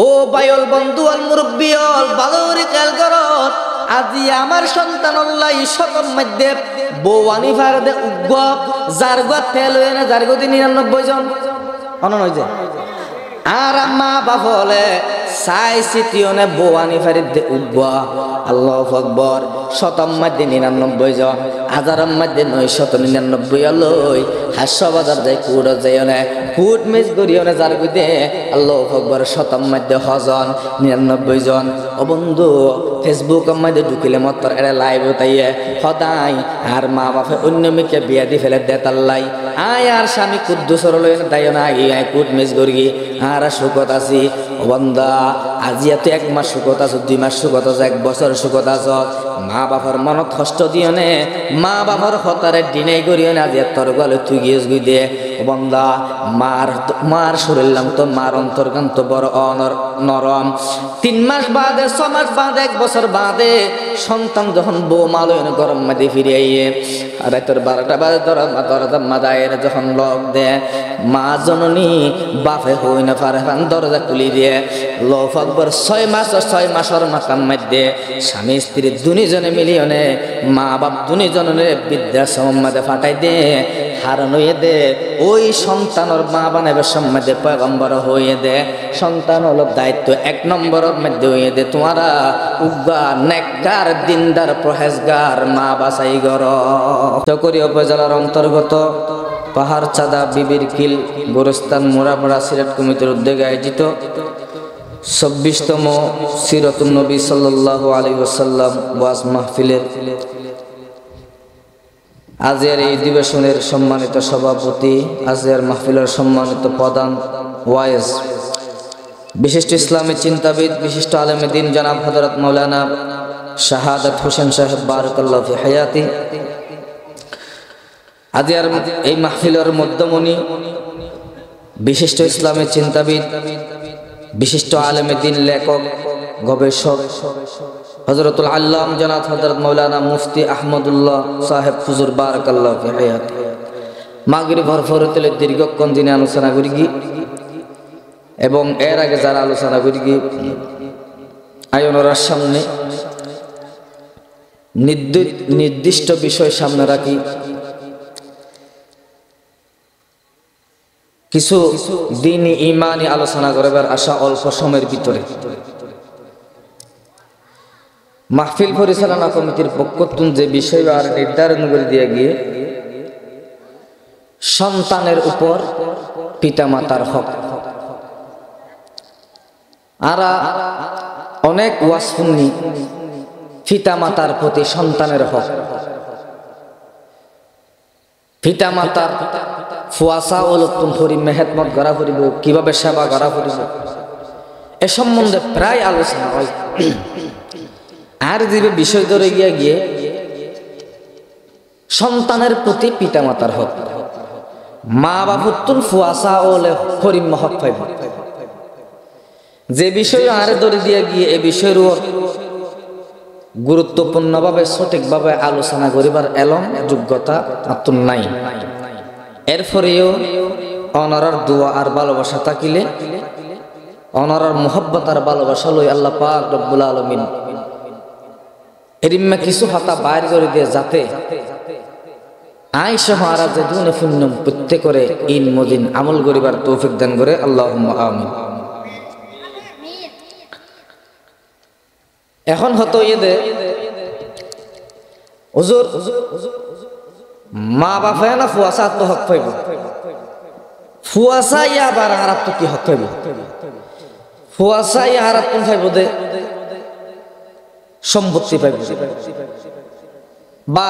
ও বায়ল বন্ধু অল মুরব্বিয়ল ভালো করে খেয়াল করো আজি আমার সন্তান আল্লাহ শতর মধ্যে বউ আনিফার দে উগ্গ যার গো তেল হয়ে না যার গতি 99 জন অনন হয়ে যায় আর মা বাপ হলে সাই সিটিওনে বউ আনিফার দে উগ্গ আল্লাহু আকবার শতম মধ্যে 99 জন হাজারম মধ্যে 999 লই হাসা বাজার যায় কুড় যায় না ফুট মিস করিও না যার গতি আল্লাহু আকবার শতম মধ্যে হজন 99 জন ও বন্ধু ফেসবুক মধ্যে ঢুকিলে মতর এরা লাইভ তাইয়ে সদাই আর মা বাপে অন্য মেয়েকে বিয়া দি ফেলে দেতাল্লাই আয় আর স্বামী কুদ্দুসর লই দাইও না আই কুট মিস করি আর সুখত আছি ও বন্ধা আজি এত 1 মাস সুখত আছো 2 মাস সুখত আছো 1 বছর সুখত আছো মা বাবার মনত কষ্ট দিও নে মা বাবার হতারে ডিনাই করিও না আজি তোর গলে তুই গিয়েস গই দে ও বন্ধা মার শরীরলাম তো মার অন্তর্গান তো বড় নরম 3 মাস বাদে 6 মাস বাদে 1 বছর বাদে সন্তান যখন বউ মালয়ন গরম মধ্যে ফিরে আইয়ে আর তোর 12টা বাজে দরজা মাদায়ের যখন লক দে মা জননী বাপে হই না পারে দরজা খুলি দিয়ে আল্লাহু আকবার 6 মাসের মাথার মধ্যে স্বামী স্ত্রী দুজনে মিলিয়নে মা বাপ দুজনে বৃদ্ধাশ্রম মধ্যে ফাটাই দে হারান হয়ে দে ওই সন্তানের মা বানাবে সম্মধ্যে পয়গম্বর হয়ে দে সন্তান হলো দায়িত্ব 1 নম্বরের মধ্যে হয়ে দে তোমারা উগ্গা নেককার দিনদার পরহেজগার মা বাছাই গর চকরি উপজেলার অন্তর্গত পাহাড় চাঁদা বিবির কিল গোরস্তান মোরাপাড়া সিলেট কমিটির উদ্যোগে আয়োজিত 26তম সিরাতুন নবী সাল্লাল্লাহু আলাইহি ওয়াসাল্লাম ওয়াজ মাহফিলের আজের এই অধিবেশনের সম্মানিত সভাপতি আজের মাহফিলের সম্মানিত প্রধান ওয়াইজ বিশিষ্ট ইসলামী চিন্তাবিদ বিশিষ্ট আলেমে দ্বীন জনাব হযরত মাওলানা শাহাদাত হোসেন সাহেব বারাকাল্লাহু ফি হায়াতি আজের এই মাহফিলের মধ্যমণি বিশিষ্ট ইসলামী চিন্তাবিদ বিশিষ্ট আলেমে দ্বীন লেখক গবেষক হযরতুল আল্লাম জনাব হযরত মাওলানা মুফতি আহমদুল্লাহ সাহেব হুজুর বারাকাল্লাহু ফি হায়াতি মাগরিব ভরফরতেলে দীর্ঘক্ষণ দিনে আলোচনা করি এবং এর আগে যারা আলোচনা করি আয়োনরার সামনে নির্দিষ্ট বিষয় সামনে রাখি কিছু দ্বীনি ঈমানি আলোচনা করবার আশা অল্প সময়ের ভিতরে মাহফিল পরিচালনা কমিটির পক্ষ থেকে যে বিষয় আর নির্ধারণ করে দিয়ে গিয়ে সন্তানের উপর পিতামাতার হক আরা অনেক ওয়াজ শুনি পিতামাতার প্রতি সন্তানের হক পিতামাতার ফুয়াশা ও লতুন করি মেহনত করা করিব কিভাবে সেবা করা করিব এ সম্বন্ধে প্রায় আলোচনা হয় আর যে বিষয় ধরে গিয়ে সন্তানের প্রতি পিতামাতার হক মা বাবুতুন ফুয়াশা ও করিম হক পাইব যে বিষয় আর ধরে দিয়ে গিয়ে এ বিষয়ের গুরুত্বপূর্ণভাবে সঠিকভাবে আলোচনা করিবার এলম যোগ্যতা আত্ম নাই এরপরেও অনারার দোয়া আর ভালোবাসা থাকিলে অনারার মোহব্বত আর ভালোবাসা লই আল্লাহ পাক রব্বুল আলামিন এরিম্মা কিছু হাতা বাইর করে দিয়ে যাতে আয়েশা হারা যে দুনে পুণ্যম প্রত্যেক করে ইন মদিন আমল করিবার তৌফিক দান করে আল্লাহুম্মা আমিন এখন হতো এদে হুজুর মা বাপে না ফুয়াশা তো হক পাইব ফুয়াশা ইয়া বার হারাত তো কি হক পাইব ফুয়াশা ইয়া হারাত কোন পাইব দে সম্পত্তি পাইব বা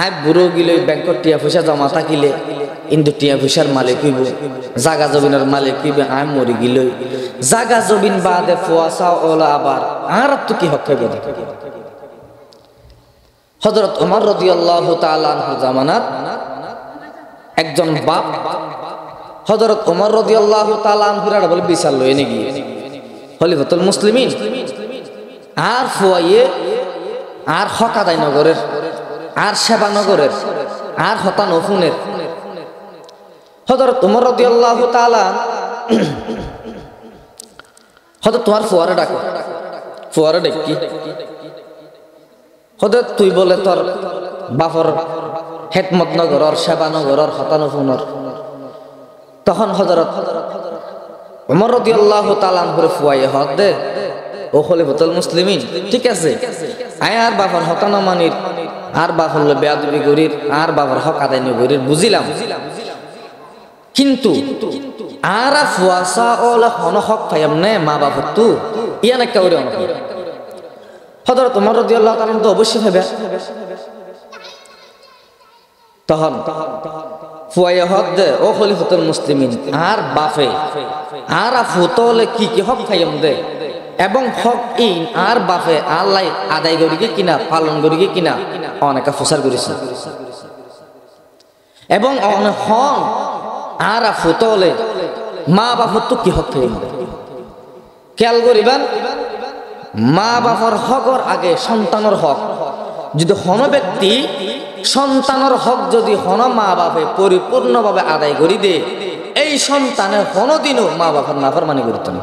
আই বুড়ো গিলে ব্যাংকত টিয়া পয়সা জমা থাকিলে কিন্তু টিয়া পয়সার মালিক হইব জাগা জমিনের মালিক হইবে আই মরি গিলে জাগা জমিন বাদে ফুয়াশা ওলা আবার আর তো কি হক পাইব হযরত ওমর রাদিয়াল্লাহু তাআলা আনহু জামানাত একজন বাপ হযরত ওমর রাদিয়াল্লাহু তাআলা আনহুর বলে বিচার লয়ে নি গিয়ে খলিফাতুল মুসলিমিন আর ফুয়াইয়ে আর হকাদাই নগরের আর সেবা নগরের আর হতা নফুনের হযরত ওমর রাদিয়াল্লাহু তাআলা হয়তো তোমার ফুয়ারে ডাকো, ফুয়ারে ডাকি হয়তো তুই বলে তোর বাপর হেকমত নগরর সেবা নগরর হতানো ফুনর, তখন হযরত ওমর রাদিয়াল্লাহু তাআলা আনহুর ফুয়ায়ে হক দে ও খলিফাতুল মুসলিমিন, ঠিক আছে আয় আর বাপর হতানো মানির আর বাপর বেয়াদবি করির আর বাপর হক আদায় করির বুঝিলাম, কিন্তু আর ফুয়াসা ওলা হন হক পাইম নে মা বাপর তু ইয়া না কাউরে অনেক হযরত ওমর রাদিয়াল্লাহু তাআলা তো অবশ্যই ভাবে। তখন ফুয়ায়ে হক দে ও খলিফাতুল মুসলিমিন আর বাপে আর ফুতলে কি কি হক পাইম দে এবং হক ইন আর বাপে আল্লাহ আদায় করিকে কিনা পালন করিকে কিনা অনেক প্রচার করেছে এবং অনেক হন আর ফুতলে মা বাপর তো কি হক পাইম দে খেয়াল করিবেন। মা বাপর হকর আগে সন্তানের হক, যদি হন ব্যক্তি সন্তানের হক যদি হন মা বাপে পরিপূর্ণভাবে আদায় করি দে, এই সন্তানের হনদিনও মা বাপের নাফরমানি করতে না।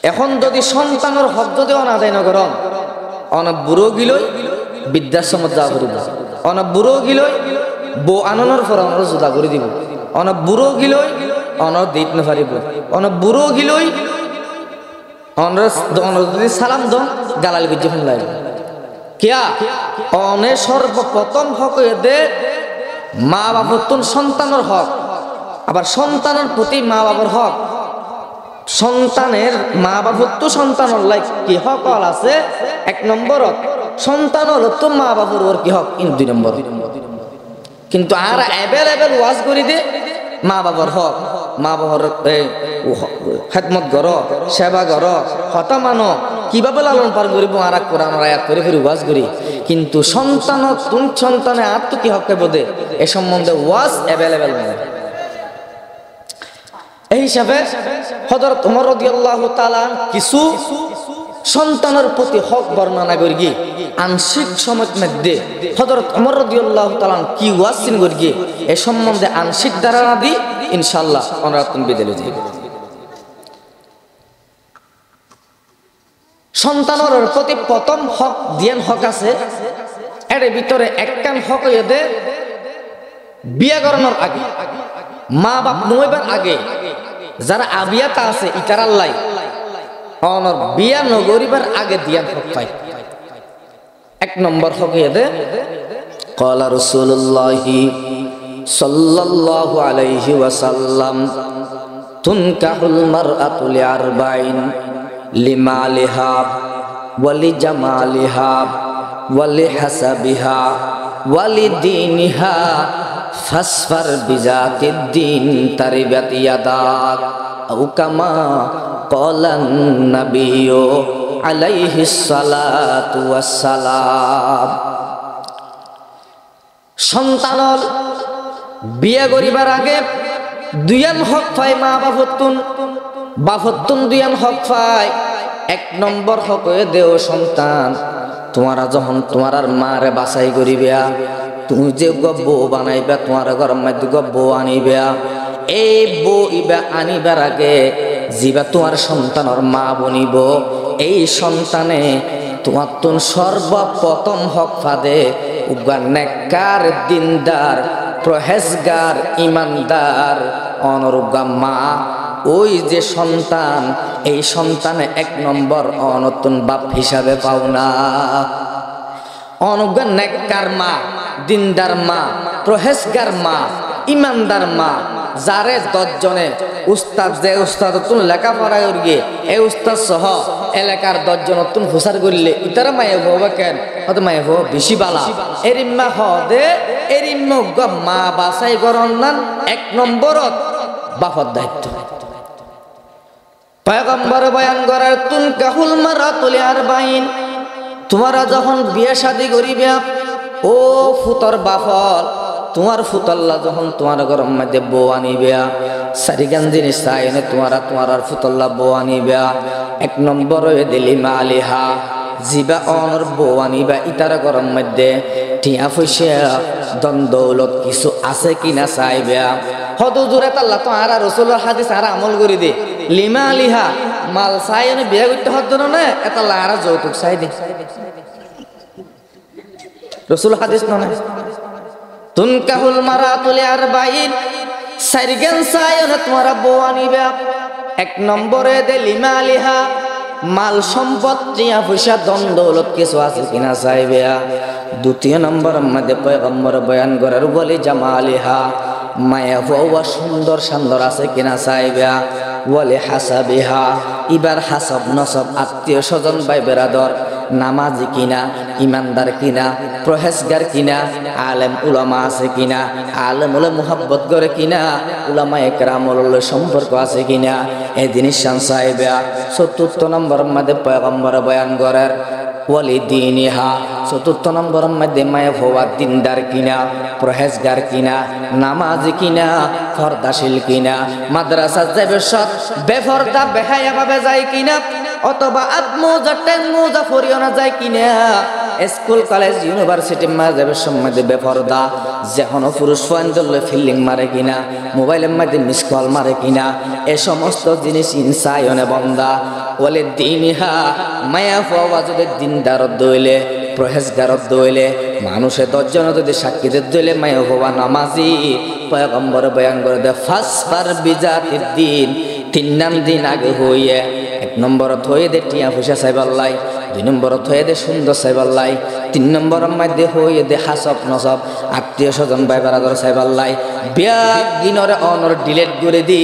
এখন যদি সন্তানের হক যদি আদায় নকরন, অনেক বুড়ো গিলই বৃদ্ধাশ্রমত যা করিব, অনেক বুড়ো গিলই বউ আননের পর অনর জোদা করে দিব, অনেক বুড়ো গিলই অনর দিত নারিব, অনেক বুড়ো গিলই যদি সালাম দন গালাল গুজি ফেলাই কিয়া অনে সর্বপ্রথম হক দে মা বাবার তুন সন্তানের হক, আবার সন্তানের প্রতি মা বাবার হক, সন্তানের মা বাবার তো সন্তানের লাই কি হক আছে এক নম্বরত, সন্তানের তো মা বাবার ওর কি হক ইন দুই নম্বর। কিন্তু আর অ্যাভেলেবেল ওয়াজ করি দে মা বাবার হক, মা বাবার খেদমত কর, সেবা কর, হতা মানো, কিভাবে লালন পালন করিব আর কোরআন আয়াত করে ফিরে ওয়াজ করি, কিন্তু সন্তান তুম সন্তানে আর তো কি হক বোধে এ সম্বন্ধে ওয়াজ অ্যাভেলেবেল নয়। এই হিসাবে হযরত ওমর রাদিয়াল্লাহু তাআলা কিছু সন্তানের প্রতি হক বর্ণনা করি গিয়ে আংশিক সময় মধ্যে হযরত ওমর রাদিয়াল্লাহু তাআলা কি ওয়াসিন করি গিয়ে এ সম্বন্ধে আংশিক ধারণা দি ইনশাআল্লাহ অনরাতন বিদেলে যাই। সন্তানের প্রতি প্রথম হক দিয়ান হক আছে, এর ভিতরে একখান হক হইতে বিয়া করানোর আগে, মা বাপ নইবার আগে যারা আবিয়াতা আছে ইতার আল্লাহ অনর বিয়া নগরিবার আগে দিয়ান হক পাই। এক নম্বর হক হইতে ক্বালা রাসূলুল্লাহি সাল্লাল্লাহু আলাইহি ওয়াসাল্লাম তুনকাহুল মারআতু লিআরবাইন লিমালিহা ওয়ালি জামালিহা ওয়ালি হাসাবিহা ওয়ালি দীনিহা ফাসফার বিজাতিদ দীন তারিবাত ইয়াদাক আও কামা ক্বালান নাবিয়্যু আলাইহিস সালাতু ওয়াস সালাম। সন্তানর বিয়া করিবার আগে দুইয়ান হক পায় মা বাপতুন, বাপতুন দুইয়ান হক পায়। এক নম্বর হক দেও সন্তান তোমারা যখন তোমার আর মারে বাছাই করিবা, তুমি যে বউ বানাইবা তোমার ঘরের মধ্যে বউ আনিবা, এই বউ ইবা আনিবার আগে যিবা তোমার সন্তানের মা বনিব, এই সন্তানে তোমার তুন সর্বপ্রথম হক ফাদে উগা নেককার দিনদার প্রহেজগার ইমানদার অনরুগা মা, ওই যে সন্তান এই সন্তানে এক নম্বর অনতুন বাপ হিসাবে পাওনা। অনুজ্ঞা নেককার মা, দিনদার মা, প্রহেজগার মা, ইমানদার মা, যারে 10 জনে উস্তাদ যে উস্তাদ তুন লেখাপড়া করিয়ে এই উস্তাদ সহ এলাকার 10 জন তুন হুসার করলে ইতারা মায়ে হবা কেন হয়তো মায়ে হো বেশি বালা এরিম্মা হদে এরিম্মা মা বাছাই করন নান এক নম্বরত বাপর দায়িত্ব। পয়গম্বর বয়ান করার তুন কাহুল মারাতু লিআরবাইন, তোমরা যখন বিয়ে শাদী করিবে ও ফুতর বাফল তোমার ফুতল্লা যখন তোমার ঘরের মধ্যে বউ আনিবে, সারিগান জিনিস চাইনে তোমার ফুতল্লা বউ আনিবে। এক নম্বর হয়ে দিলি মালিহা, জিবা অনর বউ আনিবা ইতার ঘরের মধ্যে টিয়া পয়সা দন দৌলত কিছু আছে কিনা চাইবে। হদুজুরে আল্লাহ তো আর রাসূলের হাদিস আর আমল করে দে লিমা আলিহা মাল চাই বিয়ে করতে হতো না এটা লারা যৌতুক চাই দি রাসূল হাদিস নয় তুনকাহুল মারাতুল আরবাইন সাইরগান চাই তোমার বউ আনিবা এক নম্বরে দে লিমালিহা মাল সম্পদ টিয়া পয়সা ধন দৌলত কিছু আছে কিনা চাইবে দ্বিতীয় নম্বর মধ্যে পয়গম্বর বয়ান করার বলি জামালিহা মায়া বউয়া সুন্দর সুন্দর আছে কিনা চাইবে বলে হাসাবিহা ইবার হাসব নসব আত্মীয় স্বজন ভাই বেরাদর নামাজি কিনা ইমানদার কিনা প্রহেজগার কিনা আলেম উলামা আছে কিনা আলেম হলে মুহাব্বত করে কিনা উলামা একরামুল সম্পর্ক আছে কিনা এই জিনিস চাইবে চতুর্থ নম্বর মধ্যে পয়গম্বর বয়ান করার ওয়ালি দিনিহা চতুর্থ নম্বর মধ্যে মায়া ভোয়া দিনদার কিনা প্রহেজগার কিনা নামাজি কিনা ফরদাশীল কিনা মাদ্রাসা যাবে সব বেফরদা বেহায়া ভাবে যায় কিনা অথবা আত্মজা টেঙ্গুজা ফরিও না যায় কিনা স্কুল কলেজ ইউনিভার্সিটি যাবে সম্মধ্যে বেফরদা যেকোনো পুরুষ ফোন ফিল্ডিং মারে কিনা মোবাইলের মধ্যে মিস কল মারে কিনা এ সমস্ত জিনিস ইনসায়নে বন্দা বলে দিনহা মায়া ফওয়া যদি দিনদারত দইলে প্রহেজগারত দইলে মানুষে 10 জন যদি সাক্ষীদের দইলে মায়া ফওয়া নামাজি পয়গম্বর বয়ান করে দে ফাসফার বিজাতির দিন 3 নাম দিন আগে হইয়ে 1 নম্বর হয়ে দে টিয়া পয়সা চাইবাল্লাই 2 নম্বর হয়ে দে সুন্দর চাইবাল্লাই 3 নম্বর মধ্যে হয়ে দে হাসব নসব আত্মীয় স্বজন ভাই বেরাদর চাইবাল্লাই ব্যাগ দিনরে অনর ডিলেট করে দি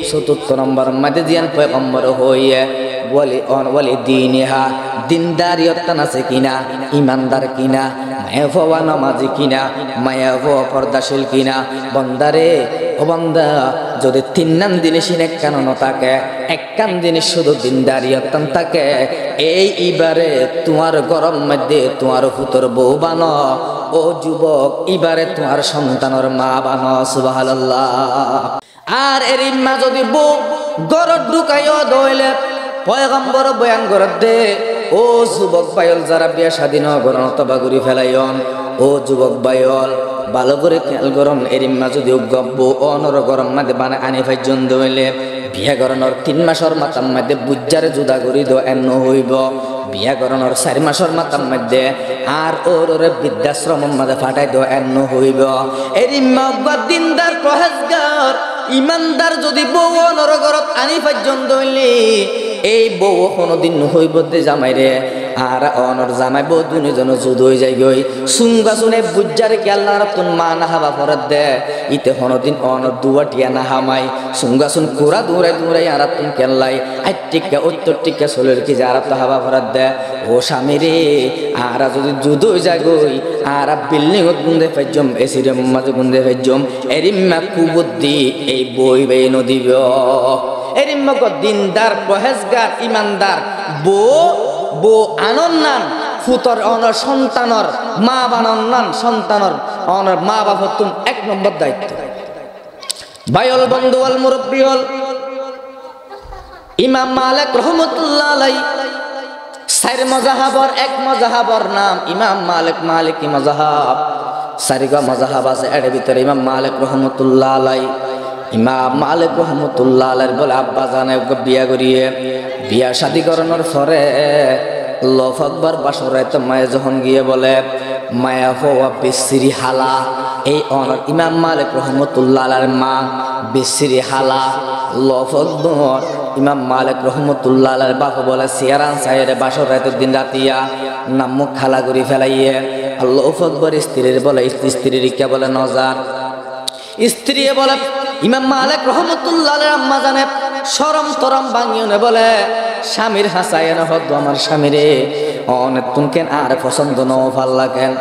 চতুর্থ নম্বর মধ্যে দিয়ান পয়গম্বর হইয়ে বলে দিনহা দিনদারিয়ত আছে কিনা ইমানদার কিনা মায়া ভোয়া নামাজি কিনা মায়া ভোয়া পর্দাশীল কিনা বন্দারে ও বন্দা যদি 3 নাম জিনিস কেন থাকে 1 কাম জিনিস শুধু দিনদারিয়ত থাকে এই ইবারে তোমার গরম মধ্যে তোমার হুতর বউ বানো ও যুবক ইবারে তোমার সন্তানের মা বানো সুবহানাল্লাহ আর এর ইম্মা যদি বউ গরত ঢুকাইও দইলে পয়গম্বর বয়ান করে দে ও যুবক বাইল যারা বিয়া স্বাধীন গরণ অথবা ঘুরি ফেলাইন ও যুবক বাইল ভালো করে খেয়াল করুন এরিম্মা যদি গব্ব অনর গরম মাঝে বানে আনি ফাইজন দইলে বিয়া গরণর 3 মাসের মাতার মধ্যে বুজ্জারে জুদা করি দো এন্ন হইব বিয়া গরণর 4 মাসের মাতার মধ্যে আর ওরে বৃদ্ধাশ্রমের মাঝে ফাটাই দো এন্ন হইব এরিম্মা দিনদার প্রহেজগার ইমানদার যদি বউ অনর গরত আনি ফাইজন দইলে এই বউ কোনদিন হইব দে জামাই রে আর অনর জামাই বউ দুজন যুদ হয়ে যায় গই সুঙ্গা শুনে বুজ্জারে কি আল্লাহ তুন মা না হাবা ফরত দে ইতে কোনদিন অনর দুয়াটিয়া না হামাই সুঙ্গা শুন কুরা দূরে দূরে আর তুন কেল্লাই আইটিকা উত্তরটিকা চলের কি যারা তো হাবা ফরত দে ও স্বামী রে আর যদি যুদ হয়ে যায় গই আর বিল্ডিং গুন্দে ফাইজম এসির মাঝে গুন্দে ফাইজম এরিম্মা কুবুদ্ধি এই বই বে নদীব এরিম্মক দিনদার প্রহেজগার ইমানদার বো আনন্নান ফুতর অনর সন্তানর মা বানন্নান সন্তানর অনর মা বাবা তুম 1 নম্বর দায়িত্ব ভাইল বন্ধু আল মুরব্বী হল ইমাম মালিক রহমাতুল্লাহ আলাইহি 4 মাযহাবর 1 মাযহাবর নাম ইমাম মালিকি মাযহাব 4 মাযহাব আছে এর ভিতরে ইমাম মালিক রহমাতুল্লাহ আলাইহি ইমাম মালিক রহমাতুল্লাহ আলাইহি বলে আব্বা জানে বিয়া করিয়ে বিয়া শাদী করানোর পরে আল্লাহু আকবার বাসরাতে মায়ে যখন গিয়ে বলে মায়া হওয়া বিসরি হালা এই অনর ইমাম মালিক রহমাতুল্লাহ আলাইহির মা বিসরি হালা আল্লাহু আকবার ইমাম মালিক রহমাতুল্লাহ আলাইহির বাপ বলে সিয়ারান সাইরে বাসরাতে দিন রাতিয়া নাম খালা করি ফেলাইয়ে আল্লাহু আকবার স্ত্রীর বলে স্ত্রীর কে বলে নজার স্ত্রী বলে ইমাম মালিক রহমাতুল্লাহ আলাইহির আম্মা জানে শরম তরম ভাঙিয়ে বলে স্বামীর হাসায়ন হদ আমার স্বামী রে অনেক তুনকেন আর পছন্দ ন ভাল লাগেন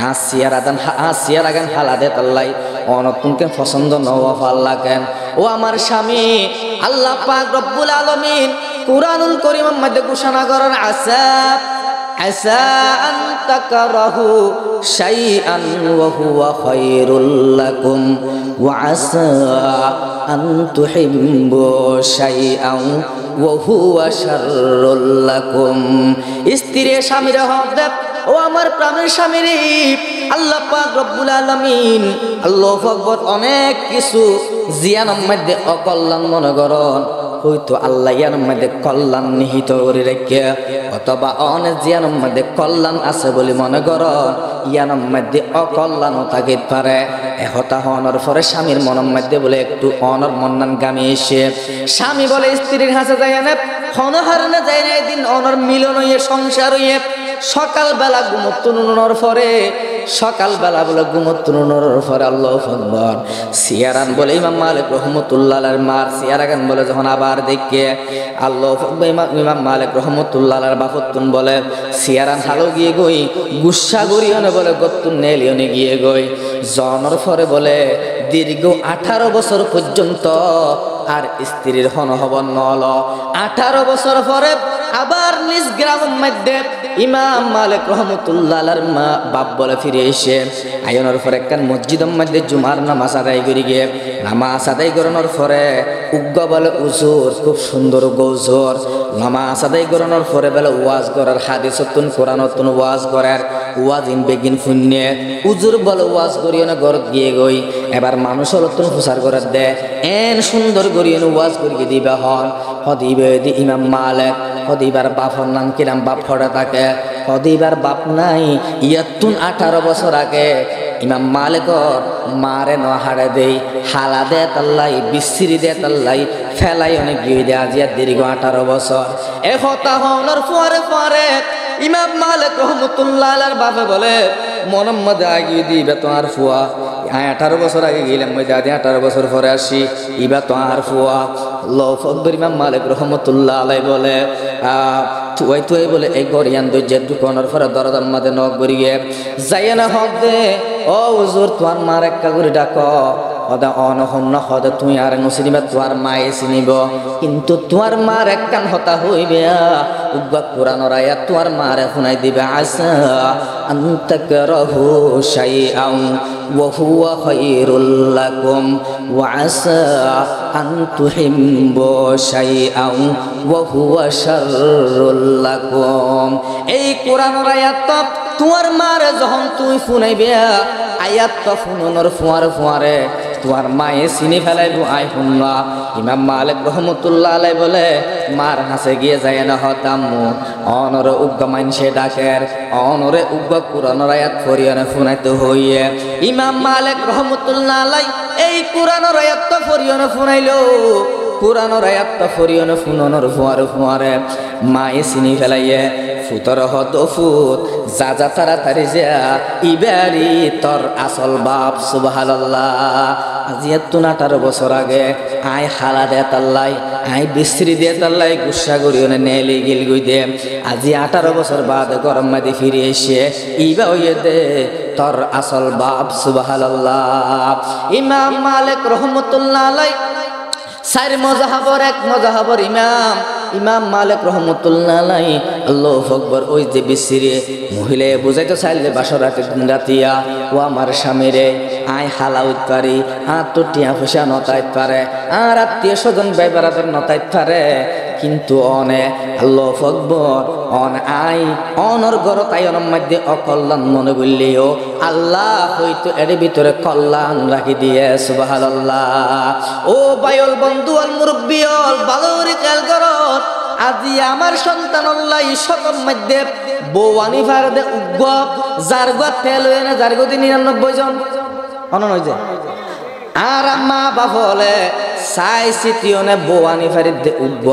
আসিয়ার আগান হালা দে তাল্লাই অনেক তুনকেন পছন্দ ন ভাল লাগেন ও আমার স্বামী আল্লাহ পাক রব্বুল আলামিন কুরআনুল কারীমের মধ্যে ঘোষণা করেন আসা আন তাকরাহু শাইআন ওয়া হুয়া খায়রুল লাকুম ওয়া আসা আন তুহিব্বু শাইআন ওয়া হুয়া শাররুল লাকুম স্ত্রী স্বামীর হক দেব ও আমার প্রাণের স্বামী রে আল্লাহ পাক রব্বুল আলামিন আল্লাহু আকবার অনেক কিছু জিয়ানের মধ্যে অকল্যাণ মনে করন হয়তো আল্লাহ ইয়ার মধ্যে কল্যাণ নিহিত করে রেখে, অথবা অনেক জিয়ার মধ্যে কল্যাণ আছে বলে মনে করো, ইয়ার মধ্যে অকল্যাণও থাকতে পারে। একতা হওয়ার পরে স্বামীর মনের মধ্যে বলে একটু অনর মন্নান গামে এসে স্বামী বলে স্ত্রীর হাসে যায় না, ক্ষণহারণে যায় না, এদিন অনর মিলন হইয়ে সংসার হইয়ে সকালবেলা ঘুমোত্তনোর পরে, সকালবেলা বলে ঘুমোত্তনোর পরে আল্লাহু আকবার সিয়ারান বলে ইমাম মালিক রহমতুল্লাহর মার সিয়ারাগান বলে যখন আবার দেখে আল্লাহু আকবার ইমাম মালিক রহমতুল্লাহর বাপতুন বলে সিয়ারান হালো গিয়ে গই গুসা গরিয়নে বলে গত্তুন নেলিয়নে গিয়ে গই জনর পরে বলে দীর্ঘ 18 বছর পর্যন্ত আর স্ত্রীর হনহবন নল। 18 বছর পরে আবার নিজ গ্রামের মধ্যে ইমাম মালিক রহমতুল্লাহর মা বাপ বলে ফিরে এসে আয়নের পরে একখান মসজিদের মধ্যে জুমার নামাজ আদায় করি গিয়ে নামাজ আদায় করানোর পরে উগ্র বলে উজুর খুব সুন্দর গৌজর নামাজ আদায় করানোর পরে বলে ওয়াজ করার হাদিসতুন কোরআনতুন ওয়াজ করার ওয়াজ ইন বেগিন ফুন্নে উজুর বলে ওয়াজ করিও না ঘর গিয়ে গই এবার মানুষ হলতুন প্রচার করার দে এন সুন্দর করিও ওয়াজ করিয়ে দিবে হন হদিবে দি ইমাম মালিক হদিবার বাপর নাম কিরাম বাপ ফড়ে থাকে হদিবার বাপ নাই ইয়াতুন 18 বছর আগে ইমাম মালিকর মারে নহাড়ে দেই হালা দে তাল্লাই বিশ্রি দে তাল্লাই ফেলাই অনেক গিয়ে দে আজিয়া দীর্ঘ 18 বছর একতা হওয়ার পরে পরে ইমাম মালিক রহমতুল্লাহর বাপে বলে মনের মধ্যে আগিয়ে দিবে তোমার ফুয়া 18 বছর আগে গেলাম মই দাদি 18 বছর পরে আসি ইবা তোমার ফুয়া লফকবর ইমাম মালিক রহমতুল্লাহ আলাই বলে তুই তুই বলে এই গরিয়ান দৈর্যের দোকানের পরে দরদার মধ্যে নখ গড়িয়ে যাই না হক দে ও হুজুর তোমার মার একটা করে ডাক হদা অনহন্ন হদা তুই আর নুসিনিবা তোর মায়ে চিনিব কিন্তু তোমার মার একখান হতা হইবে উগ্র কোরআনের আয়াত তোমার মারে শুনাই দিবে আসা আনতাকরাহু শাইআন ওয়া হুয়া খায়রুল লাকুম ওয়া আসা আন তুহিব্বু শাইআন ওয়া হুয়া শাররুল লাকুম। এই কোরআনের আয়াত তোমার মারে যখন তুই শুনাইবে আয়াত শুনানোর ফুয়ারে তোমার মায়ে চিনি ফেলাইব আই শুনলা। ইমাম মালিক রহমতুল্লাহ আলাই বলে মার হাসে গিয়ে যায় না হতাম্মু অনরে উগ্র মাইনসে ডাকের অনরে উগ্র কোরআনের আয়াত ফরিয়ানে ফুনাইতে হইয়ে ইমাম মালিক রহমতুল্লাহ আলাই এই কোরআনের আয়াত ফরিয়ানে ফুনাইলো কোরআনের আয়াত ফরিয়ানে ফুনানোর ফুয়ারে মায়ে চিনি ফেলাইয়ে ফুতর হদ ফুত যা যা তাড়াতাড়ি যা ইবারি তোর আসল বাপ সুবহানাল্লাহ। আজি 18 বছর আগে আই হালা দে তাল্লাই আই বিশ্রি দিয়ে তাল্লাই গুসা করিও নেলি গিল গুই দে আজি 18 বছর বাদ গরম মাদি ফিরে এসে ইবা হইয়ে দে তোর আসল বাপ সুবহানাল্লাহ। ইমাম মালিক রহমতুল্লাহ আলাই 4 মজাহাবর এক মজাহাবর ইমাম মালিক রহমতুল্লাহ আলাই আল্লাহু আকবার ওই যে বিশ্রি মহিলা বুঝাইতে চাইলে বাসর রাতে রাতিয়া ও আমার স্বামীরে আই হালাউত পারি তো টিয়া পয়সা নতাইত পারে আর আত্মীয় স্বজন ব্যবহার নতাইত পারে কিন্তু অনে আল্লাহু আকবার অন আই অনর ঘর তাই অনর মধ্যে অকল্যাণ মনে বললেও আল্লাহ হয়তো এর ভিতরে কল্যাণ রাখি দিয়ে সুবহানাল্লাহ। ও বায়ল বন্ধু আল মুরব্বিয়ল ভালোরে খেয়াল করো আজি আমার সন্তান আল্লাহ সকল মধ্যে বউ আনিফার দে উগ্র যার গো তেল হয়ে না যার গতি 99 জন অনন হয়ে যায় আর মা বাপ হলে সাই সিটিওনে বউ আনিফার দে উগ্র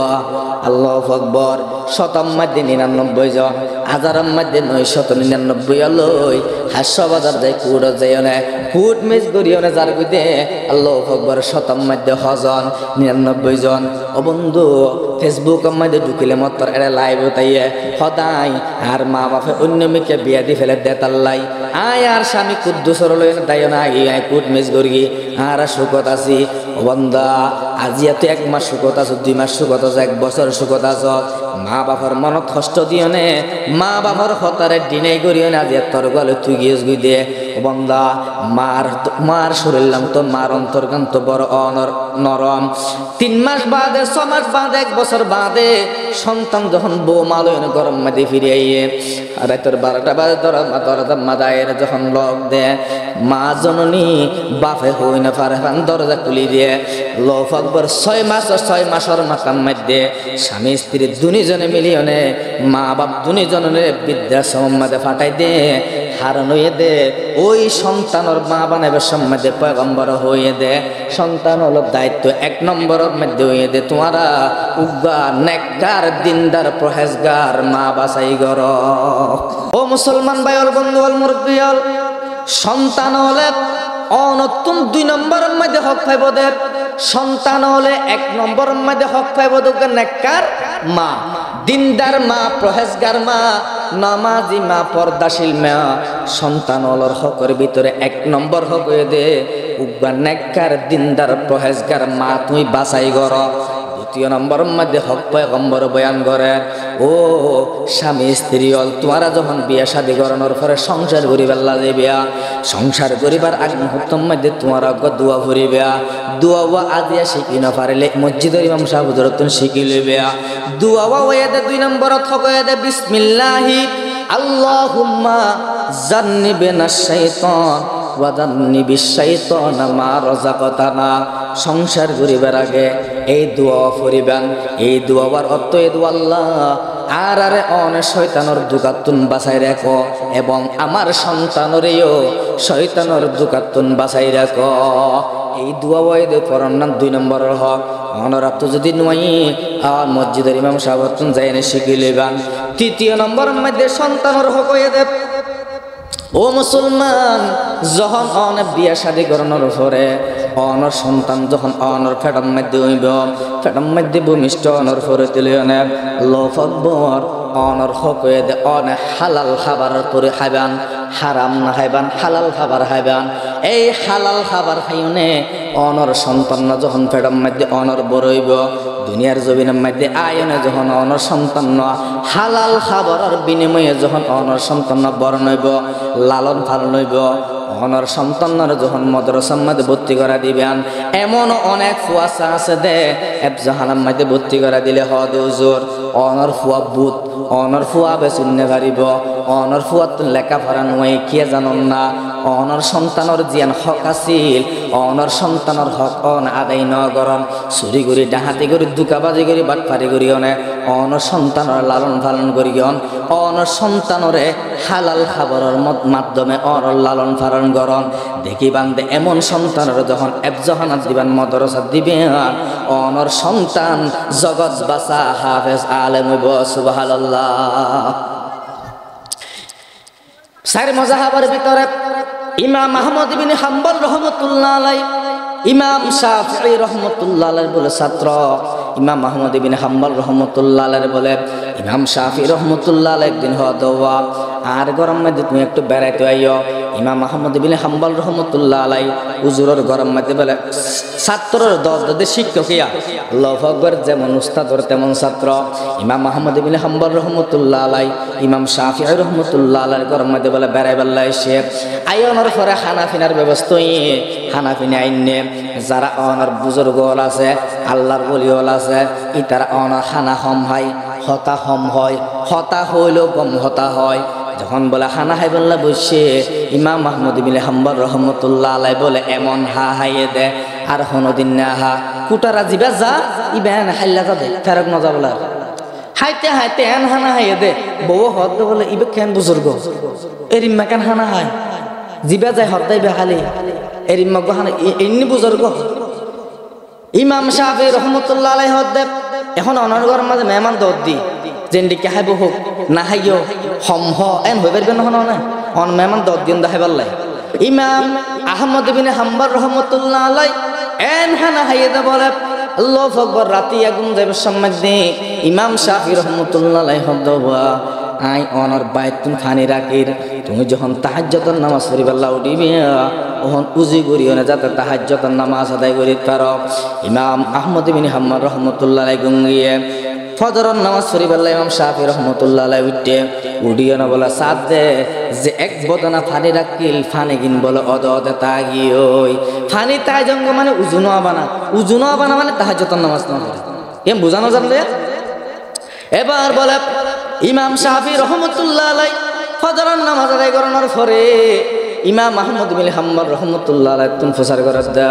আল্লাহু আকবার শতম মধ্যে 99 জন হাজারের মধ্যে 999 লই হাসা বাজার দেয় কুড় যাইনে ফুট মিস গরিয়নে যার গইতে আল্লাহু আকবার শতম মধ্যে হজন 99 জন। ও বন্ধু ফেসবুকের মধ্যে ঢুকিলে মতর এরা লাইভ তাইয়ে সদাই আর মা বাপে অন্য মেয়েকে বিয়া দি ফেলে দে তাল্লাই আয় আর স্বামী কুদ্দুসর লই দাইও না আই কুট মিস গরি আর সুখত আছি ও বন্ধা আজি এত 1 মাস সুখত আছো 2 মাস সুখত আছো 1 বছর সুখত আছো মা বাবার মনত কষ্ট দিও নে মা বাবার হতারে ডিনাই করিও না আজি তোর গলে তুই গিয়েস গুই দে ও বন্ধা মার শরীরলাম তো মার অন্তর্গান তো বড় নরম 3 মাস বাদে 6 মাস বাদে 1 বছর বাদে সন্তান যখন বউ মালয়ন গরম মধ্যে ফিরে আইয়ে রাতের 12টা বাজে দরজা মাদায়ের যখন লক দেয় মা জননী বাপে হই না পারে দরজা খুলি দিয়ে লোক আকবর 6 মাসের মাথার মধ্যে স্বামী স্ত্রী দুজনে মিলিয়নে মা বাপ দুজনে বৃদ্ধাশ্রমের মধ্যে ফাটাই দে হারান হয়ে দে ওই সন্তানের মা বানাবে সম্মধ্যে পয়গম্বর হয়ে দে সন্তান হলো দায়িত্ব 1 নম্বরের মধ্যে হয়ে দে তোমারা উগ্গা নেককার দিনদার পরহেজগার মা বাছাই গর ও মুসলমান ভাইল বন্ধু হল মুরব্বী হল সন্তান হলে অনতুন 2 নম্বরের মধ্যে হক পাইব দে সন্তান হলে 1 নম্বরের মধ্যে হক পাইব দুগ্গা নেককার মা দিনদার মা পরহেজগার মা নামাজি মা পর্দাশীল মা সন্তান হলর হকের ভিতরে 1 নম্বর হক হয়ে দে উগ্গা নেককার দিনদার পরহেজগার মা তুই বাছাই গর 2 নম্বরের মধ্যে হক পয়গম্বর বয়ান করে ও স্বামী স্ত্রী হল তোমারা যখন বিয়ে শাদী করানোর পরে সংসার করিবার লাগে বিয়া সংসার করিবার আগ মুহূর্তের মধ্যে তোমার দোয়া করিবে দোয়া আজিয়া শিখি না পারিলে মসজিদের ইমাম সাহেব হুজুরতুন শিখি লইবে দোয়া হয়ে দে 2 নম্বরত হক হয়ে দে বিসমিল্লাহি আল্লাহুম্মা জান্নিবিনা শাইতান ওয়া জান্নিবিশ শাইতানা মা রাযাকাতানা সংসার করিবার আগে এই দোয়া পড়িবেন এই দোয়ার অর্থ এই দোয়া আল্লাহ আরে অনে শয়তানের দুকাতুন বাঁচাই রাখো এবং আমার সন্তানরেও শয়তানের দুকাতুন বাঁচাই রাখো এই দোয়া ওয়াইদে পড়ার নাম 2 নম্বরের হক অনরাত যদি নয় আর মসজিদের ইমাম সাহেবতুন যাইনে শিখি লইবেন 3 নম্বরের মধ্যে সন্তানের হক হয়ে দে ও মুসলমান যখন অনেক বিয়া শাদী করানোর পরে অনর সন্তান যখন অনর ফেটার মধ্যে হইব ফেটার মধ্যে ভূমিষ্ঠ অনর পরে তুলে অনেক লোক আকবর অনর হক হয়ে দে অনেক হালাল খাবার পরে খাইবান হারাম না খাইবান হালাল খাবার খাইবান এই হালাল খাবার খাইনে অনর সন্তান যখন ফেটার মধ্যে অনর বড় হইব দুনিয়ার জমিনের মধ্যে আয়নে যখন অনর সন্তান হালাল খাবারের বিনিময়ে যখন অনর সন্তান বরণ হইব লালন পালন হইব অনর সন্তানরা যখন মাদ্রাসার মধ্যে ভর্তি করা দিবেন এমন অনেক ফুয়াশা আছে দে এফজাহানার মধ্যে ভর্তি করা দিলে হদ হুজুর অনর ফুয়া বুত অনর ফুয়া বেচুন্নে পারিব অনর ফুয়াত লেখাপড়া নয় কিয়ে জানন না অনর সন্তানের জিয়ান হক আছিল অনর সন্তানের হক অন আদায় ন করন চুরি কৰি ডাহাতি কৰি দুকাবাজি কৰি বাটপারি কৰি অনে অনর সন্তানের লালন পালন করি অনর সন্তানরে হালাল খাবারের মাধ্যমে অনর লালন পালন করন দেখি বান্ধে এমন সন্তানের যখন এফজাহানাত দিবেন মাদ্রাসাত দিবেন অনর সন্তান জগৎ বাসা হাফেজ আলেম হইব সুবহানাল্লাহ চারি মাযহাবের ভিতরে ইমাম আহমদ ইবনে হাম্বল রাহমাতুল্লাহ আলাইহি ইমাম শাফিঈ রাহমাতুল্লাহ আলাইহি বলে ছাত্র ইমাম আহমদ ইবনে হাম্বল রাহমাতুল্লাহ আলাইহি বলে ইমাম শাফিঈ রাহমাতুল্লাহ আলাইহি একদিন হদওয়া আর গরম মধ্যে তুমি একটু বেড়াইতে আইও ইমাম আহমদ ইবনে হাম্বল রাহমাতুল্লাহ আলাইহি হুজুরের গরম মধ্যে বলে ছাত্রর দরদে শিক্ষকিয়া আল্লাহু আকবার যেমন উস্তাদর তেমন ছাত্র ইমাম আহমদ ইবনে হাম্বল রাহমাতুল্লাহ আলাইহি ইমাম শাফিঈ রাহমাতুল্লাহ আলাইহি গরম মধ্যে বলে বেড়াইবাল্লাহ এসে আইনের পরে খানাফিনার ব্যবস্থা খানাফিনা আইনে যারা অনার বুজুর্গ আছে আল্লাহর ওলি আছে ইতারা অনার খানা কম হয় হতা কম হয় হতা হইলেও কম হতা হয় যখন বলে খানা খাই বললে বসে ইমাম আহমদ ইবনে হাম্বল রাহমাতুল্লাহ আলাইহি বলে এমন হা হাইয়ে দে আর কোনোদিন না হা কুটারা জিবা যা ইবেন হাইলা যা দে ফেরক মজা বলা হাইতে হাইতে এন হানা হাইয়ে দে বউ হদ বলে ইবে কেন বুজুর্গ এরিম্মা কেন হানা হাই জিবা যায় হরদাইবে খালি এরিম্মা গহানা এমনি বুজুর্গ ইমাম শাফিঈ রাহমাতুল্লাহ আলাইহি হদ্দে এখন অনর্গর মাঝে মেহমান দর দি যেন্ডি কে হাইব হোক না হাইও হম হ এন হয়ে পারবে না না অন মেহমান দর দিন দেখাইবার লাই ইমাম আহমদ ইবনে হাম্বল রাহমাতুল্লাহ আলাইহি এন হানা হাইয়ে দে বলে আল্লাহু আকবার রাতি আগুন যাবে সম্মধ্যে ইমাম শাফিঈ রাহমাতুল্লাহ আলাইহি হদ্দওয়া আই অনর বাইত তুমি খানি রাখির তুমি যখন তাহাজ্জুদের নামাজ পড়িবার উঠিবে ওহন উজি করিও না যাতে তাহাজ্জুদের নামাজ আদায় করি তার ইমাম আহমদ ইবনে হাম্বল রাহমাতুল্লাহ আলাইহি গঙ্গিয়ে ফজরের নামাজ পড়িবার ইমাম শাফিঈ রাহমাতুল্লাহ আলাইহি উঠিও না বলে সাদ দে যে এক বদনা ফানি রাখিল ফানি কিন বলে অদ অদ তাগিওই ফানি তাই জঙ্গ মানে উজুনো আবানা মানে তাহাজ্জুদের নামাজ না পড়ে এম বুঝানো জানলে এবার বলে ইমাম শাফি রহমতুল্লাহ আলাইহি ফজরের নামাজ আদায় করানোর পরে ইমাম আহমদ বিন হাম্বল রহমতুল্লাহ আলাইহি তুন প্রচার করার দা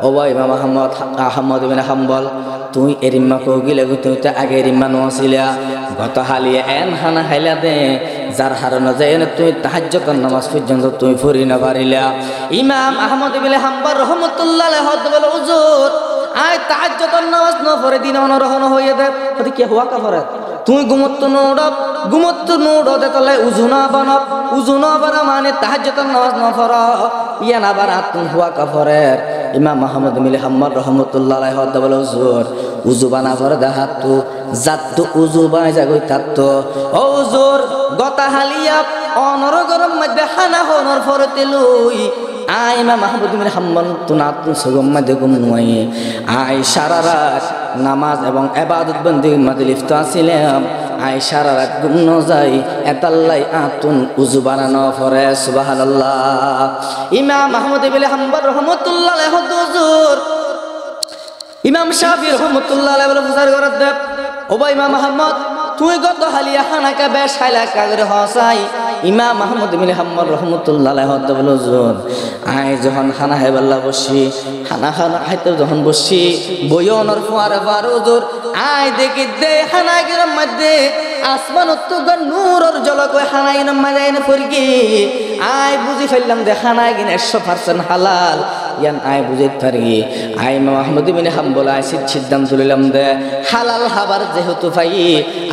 ও বা ইমাম আহমদ বিন হাম্বল তুই এরিম্মা কো গিলে তুই তো আগে এরিম্মা নছিলা গত হালিয়ে এন হানা হাইলা দে যার হারানো যায় না তুই তাহাজ্জুদের নামাজ পর্যন্ত তুই পড়ি না পারিলা ইমাম আহমদ বিন হাম্বল রহমতুল্লাহ আলাইহি হদ বলে হুজুর আয় তাহাজ্জুদের নামাজ ন পড়ে দিন অনরহন হইয়া দে ওদি কি হুয়া কাফারাত তুই গুমত্ত নোড় দে তলে উজু না বানা মানে তাহাজ্জুদের নামাজ না পড়া ইয়া না বানা তুই হুয়া কাফারের ইমাম আহমদ বিন হাম্বল রহমতুল্লাহ আলাইহি হদ বলে হুজুর উজু বানা পড়ে দেখাত তো জাত উজু বানাই যাগই তাত ও হুজুর গতা হালিয়া অনর গরম মধ্যে খানা হনর পরতে লই আই ইমাম আহমদ বিন হাম্বল তুনাতুন সুগম মধ্যে ঘুমাই আই সারা রাত নামাজ এবং ইবাদত বন্দেগীর মধ্যে লিপ্ত আছিলাম আই সারা রাত ঘুম ন যাই এতাল্লাই আতুন উজু বানানো পরে সুবহানাল্লাহ ইমাম আহমদ বিন হাম্বল রহমতুল্লাহ আলাইহি হুজুর ইমাম শাফি রহমতুল্লাহ আলাইহি বলে প্রচার করার দেব ও ভাই ইমাম আহমদ তুই গত হালিয়া খানাকে বেশ হাইলা কাগরে হসাই ইমাম আহমদ বিন হাম্বল রহমতুল্লাহ আলাইহি বলে হুজুর আই যখন খানা খাইবাল্লা বসি খানা খাইতে যখন বসি বয়নর ফুয়ারে ফার হুজুর আই দেখি দে খানাগের মধ্যে আসমানত তো নূরের ঝলক খানাগের মধ্যে এনে পড়গি আই বুঝি ফেললাম দে খানাগিন 100% হালাল ইয়ান আই বুঝিত পারি আই ইমাম আহমদ বিন হাম্বল আই সিদ্ধান্ত লইলাম দে হালাল খাবার যেহেতু পাই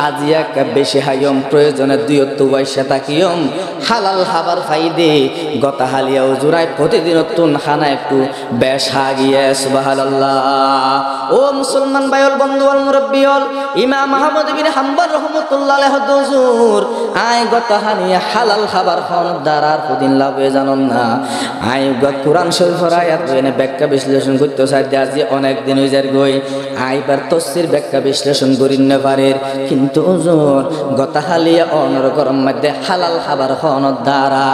আজি এক বেশি হাইম প্রয়োজনে দুই তো পয়সা তাকিয়ম হালাল খাবার পাই দে গতা হালিয়া হুজুরাই প্রতিদিন তুন খানা একটু বেশ হাগিয়ে সুবহানাল্লাহ ও মুসলমান ভাইল বন্ধু ওয়াল মুরব্বিয়ল ইমাম আহমদ বিন হাম্বল রহমতুল্লাহ আলাইহি হুজুর আই গতা হালিয়া হালাল খাবার খাওয়ার দ্বারা প্রতিদিন লাভ হয়ে জানেন না আই কোরআন শরীফের আয়াত এনে ব্যাখ্যা বিশ্লেষণ করতে চাই আজি অনেক দিন হয়ে যায় গই আইবার তফসির ব্যাখ্যা বিশ্লেষণ করি না পারে কিন্তু হুজুর গতা হালিয়া অনর গরম মধ্যে হালাল খাবার খাওয়ানোর দ্বারা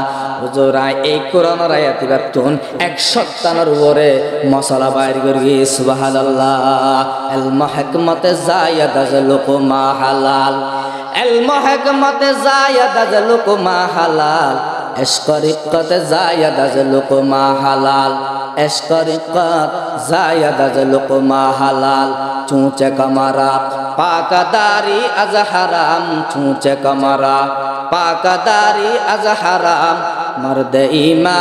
হুজুর এই কোরআনের আয়াত তুন 157 উপরে মশলা বাইর করি সুবহানাল্লাহ ইলমু হিকমতে যায়াদা লুকমা হালাল ইলমু হিকমতে যায়াদা লুকমা হালাল ইশকরিকত যায়াদা লুকমা হালাল ইশকরিকত যায়াদা লুকমা হালাল চুঁচে কমারা পাকাদারি আজ হারাম চুঁচে কমারা পাকাদারি আজ হারাম মর্দ ইমা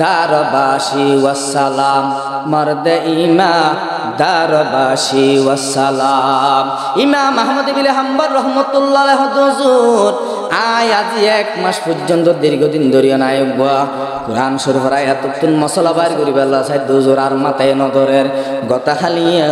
দারবাসী ওয়াসসালাম মর্দ ইমা দারবাসী ওয়াসসালাম ইমাম আহমদ বিন হাম্বল রহমতুল্লাহ আলাইহি হুজুর আয় আজি 1 মাস পর্যন্ত দীর্ঘদিন ধরিয়া নাই কোরআন শরীফের আয়াত তুন মশলা বাইর করি বেলা সাইদ হুজুর আর মাথায় নদরের গতা খালিয়া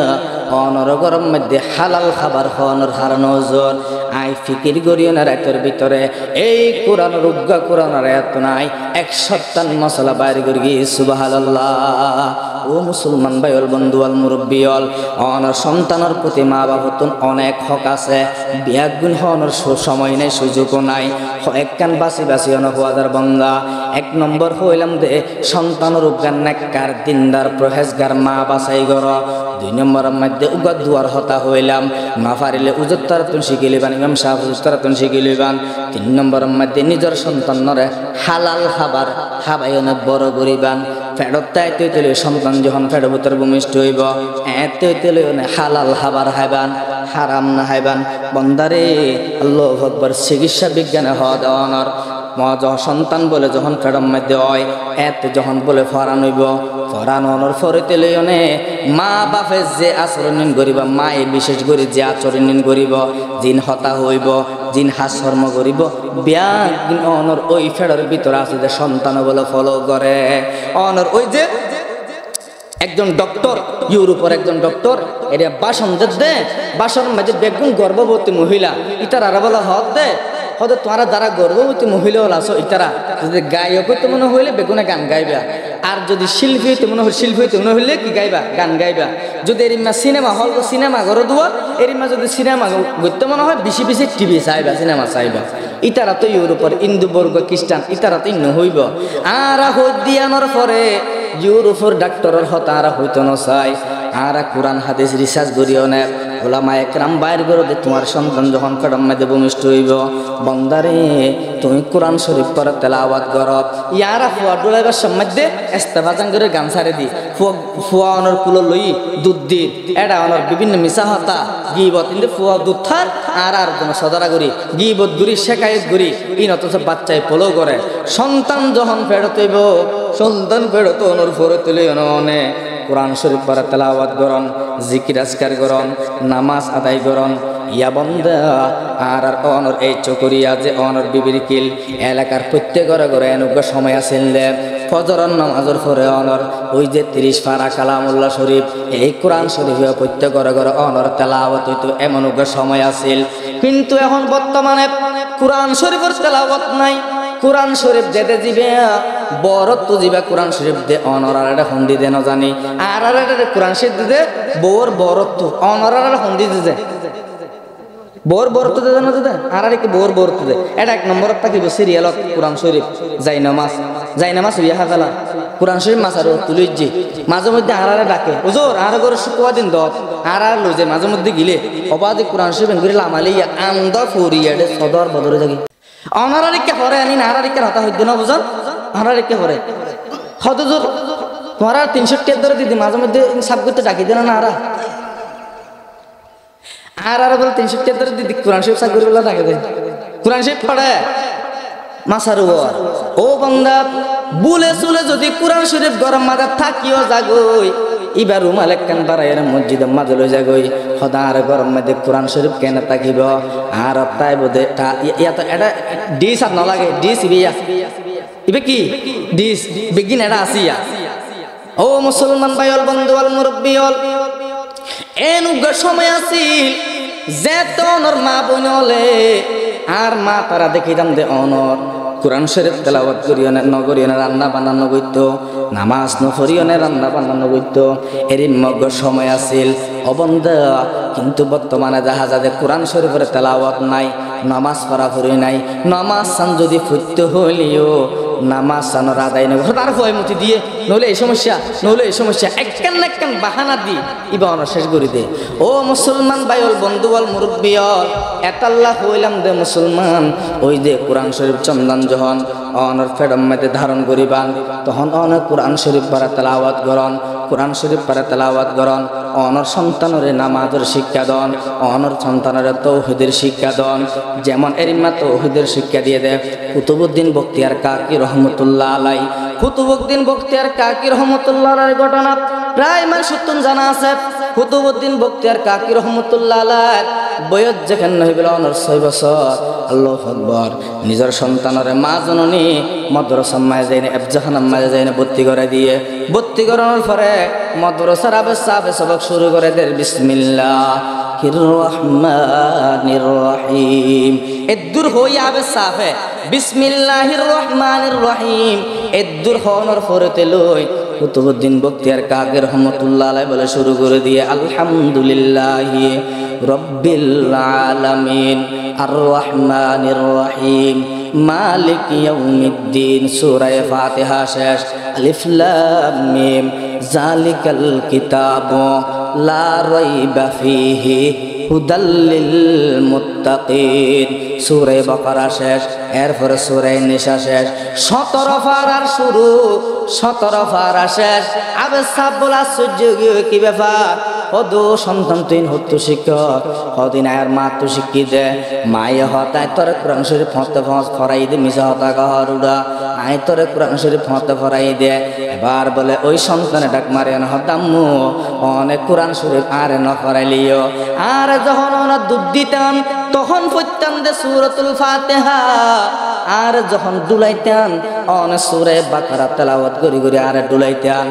অনর গরম মধ্যে হালাল খাবার খাওয়ানোর হারানো হুজুর আই ফিকির করিও না রাতের ভিতরে এই কোরআনের উগ্গা কোরআনের আয়াত নাই 157 মশলা বাইর করি সুবহানাল্লাহ ও মুসলমান ভাইল বন্ধু ওয়াল মুরব্বিয়ল অনর সন্তানের প্রতি মা বাবার অনেক হক আছে বিয়াগুন হওয়ার সময় নাই সুযোগও নাই একখান বাসি বাসি অন হওয়াদার বঙ্গা 1 নম্বর হইলাম দে সন্তানের উগান নেককার দিনদার প্রহেজগার মা বাসাই গর 2 নম্বরের মধ্যে উগা দুয়ার হতা হইলাম না পারিলে উজত্তর তুন শিখিলিবান ইমাম সাহেব উজত্তর তুন শিখিলিবান 3 নম্বরের মধ্যে নিজের সন্তানরে হালাল খাবার খাবাইনে বড় করিবান ফেরত তাইতে তেলে সন্তান যখন ফেরত ভিতর ভূমিষ্ঠ হইব এতে তেলে হালাল খাবার খাইবান হারাম না খাইবান বন্দারে আল্লাহু আকবার চিকিৎসা বিজ্ঞানে হওয়া দেওয়ানোর সন্তান বলে যখন ফেরম মধ্যে হয় এতে যখন বলে ফরান হইব ফরানোর পরে তেলে মা বাপে যে আচরণ করিবা মায়ে বিশেষ করে যে আচরণ করিব জিন হতা হইব জিন হাস্যর্ম করিব বিয়া অনর ওই ফেরর ভিতরে আছে যে সন্তান বলে ফলো করে অনর ওই যে একজন ডক্টর ইউরোপের একজন ডক্টর এটা বাসন দে বাসন মাঝে বেগুন গর্ভবতী মহিলা ইটার আর বলা হক দে হয়তো তোমরা যারা গর্ভবতী মহিলা হল আসো ইতারা যদি গায়ক হইতে মনে হইলে বেগুনে গান গাইবা আর যদি শিল্পী হইতে মনে হয় শিল্পী হইতে মনে হইলে কি গাইবা গান গাইবা যদি এরিমা সিনেমা হল সিনেমা ঘর দুয়া এরিমা যদি সিনেমা ঘুরতে মনে হয় বেশি বেশি টিভি চাইবা সিনেমা চাইবা ইতারা তো ইউরোপের হিন্দু বর্গ খ্রিস্টান ইতারা তো ইন্ন হইব আর হইদিয়ানোর পরে ইউরোপের ডাক্তারের হতা আর হইতো না চাই আর কোরআন হাদিস রিসার্চ করিও না ওলামা একরাম বাইর করে দে তোমার সন্তান যখন কদম মধ্যে ভূমিষ্ঠ হইব বন্দারে তুমি কোরআন শরীফ করে তেলাওয়াত কর ইয়ারা ফুয়া ডুলাইবার মধ্যে ইস্তেফাজান করে গান ছাড়ে দি ফুয়া অনর কুলো লই দুধ দি এটা অনর বিভিন্ন মিশা হতা গিবত কিন্তু ফুয়া দুধ থার আর কোনো সদরা করি গিবত গুরি শেখায়ত গুরি ইন অথচ বাচ্চায় ফলো করে সন্তান যখন ফেরত হইব সন্তান ফেরত অনর ফরে তুলে অনে কোরআন শরীফ পড়া তেলাওয়াত করন জিকির আজকার করন নামাজ আদায় করন ইয়া বন্দা আর অনর এই চকরিয়া যে অনর বিবির কিল এলাকার প্রত্যেক ঘরে ঘরে অনুজ্ঞ সময় আছেন ফজরের নামাজের পরে অনর ওই যে 30 পারা কালামুল্লাহ শরীফ এই কোরআন শরীফে প্রত্যেক ঘরে ঘরে অনর তেলাওয়াত হইতো এমন সময় আছিল কিন্তু এখন বর্তমানে কোরআন শরীফের তেলাওয়াত নাই কোরআন শরীফ যেতে যাবে বরত যাবে কোরআন শরীফ দে অনরার একটা হন্দি দে না জানি আর কোরআন শরীফ দিতে বউর বরত অনরার হন্দি দিতে বোর বরত দে না দিতে আর কি বোর বরত দে এটা এক নম্বর থাকিব সিরিয়াল কোরআন শরীফ যাই নামাজ হইয়া হাজালা কোরআন শরীফ মাছ আর তুলিজি মাঝে মধ্যে আর ডাকে হুজুর আর করে শুক্রবার দিন দত আর লই যায় মাঝে মধ্যে গিলে অবাধে কোরআন শরীফ ঘুরে লামালিয়া আমদা ফুরিয়া সদর বদরে যাগি অনারিকে হরে আনি নারারিকে হতা হইতো না বুঝন অনারিকে হরে হদুজুর তোমার 300 ধরে দিদি মাঝে মধ্যে সাব করতে ডাকি দেন না আর বলে 300 ধরে দিদি কোরআন শরীফ সাব করে ডাকে দেন কোরআন শরীফ পড়ে মাসার ও বান্দা বুলে চুলে যদি কোরআন শরীফ গরম মাথা থাকিও জাগই এবার রুমাল একখান বাড়াইয়ের মসজিদের মাঝে লই যাগই সদার গরম মধ্যে কোরআন শরীফ কেন থাকিব আর তাই বোধে এটা ডিস আর নলাগে ডিস ইবে কি ডিস বেগিন এটা আসিয়া ও মুসলমান ভাইল বন্ধু আল মুরব্বী হল এনুগ সময় আছিল যে তোর মা বইনলে আর মা তারা দেখিতাম দে অনর কোরআন শরীফ তেলাওয়াত করিও না নগরিও না রান্না বান্না গইত নামাজ নফরিও না রান্না বান্না গইত এরই মগ্গ সময় আছিল অবন্ধা কিন্তু বর্তমানে দেখা যায় যে কোরআন শরীফের তেলাওয়াত নাই নামাজ পড়া ফুরি নাই নামাজ সান যদি ফুটতে হইলিও নামাজ সানোর আদায় নেব তার ভয় মতি দিয়ে নইলে এই সমস্যা একখান বাহানা দি ইবা অনার শেষ করি দে ও মুসলমান ভাইল বন্ধু বল মুরব্বী এতাল্লাহ হইলাম দে মুসলমান ওই যে কোরআন শরীফ চন্দন যখন অনর ফেডম মধ্যে ধারণ করিবান তখন অনেক কোরআন শরীফ পড়া তেলাওয়াত করন কোরআন শরীফ পড়া তেলাওয়াত করন অনর সন্তানের নামাজের শিক্ষা দন অনর সন্তানের তৌহিদের শিক্ষা দন যেমন এরিমা তৌহিদের শিক্ষা দিয়ে দেয় কুতুবউদ্দিন বখতিয়ার কাকি রহমতুল্লাহ আলাই কুতুবউদ্দিন বখতিয়ার কাকি রহমতুল্লাহ আলাইর ঘটনা প্রায় 70 জানা আছে কুতুবউদ্দিন বখতিয়ার কাকি রহমতুল্লাহ আলাই বয়স যেখানে হইল অনর 6 বছর আল্লাহু আকবার নিজের সন্তানের মা জননী মাদ্রাসা মায়ে যায়নি এফজাহানাম মায়ে যায়নি ভর্তি করানোর পরে মাদ্রাসার আবে সবক শুরু করে দেয় বিসমিল্লাহির রহমানির রহিম এদুর হই আবে সাফে বিসমিল্লাহির রহমানির রহিম এদুর হওয়ার পরেতে লই কুতুবউদ্দিন বখতিয়ার কাকি রহমতুল্লাহ আলাইহি বলে শুরু করে দিয়ে আলহামদুলিল্লাহি রব্বিল আলামিন আর রহমানির রহিম মালিক ইয়াউমিদ্দিন সূরা ফাতিহা শেষ আলিফ লাম মিম যালিকাল কিতাবু লা রাইবা ফীহি হুদাল লিল মুত্তাকিন সূরা বাকারা শেষ এরপরে সূরা নিসা শেষ 17 পারার শুরু 17 পারা শেষ আবে সাবুল আশ্চর্য কি ব্যাপার হদো সন্তান তুই হতো শিক্ষক হদিন আর মা তো শিক্ষি দে মায়ে হতায় তোর কোরআন শরীফ ফতে ফরাই দে মিশা হতা গহরুডা আই তোর কোরআন শরীফ ফতে ফরাই দে এবার বলে ওই সন্তানে ডাক মারে না হতাম্মু অনেক কোরআন শরীফ আর ন ফরাইলিও আর যখন ওনা দুধ দিতাম তখন পড়তাম দে সূরাতুল ফাতিহা আর যখন ডুলাইতাম অনেক সূরা বাকারা তেলাওয়াত করি আর ডুলাইতাম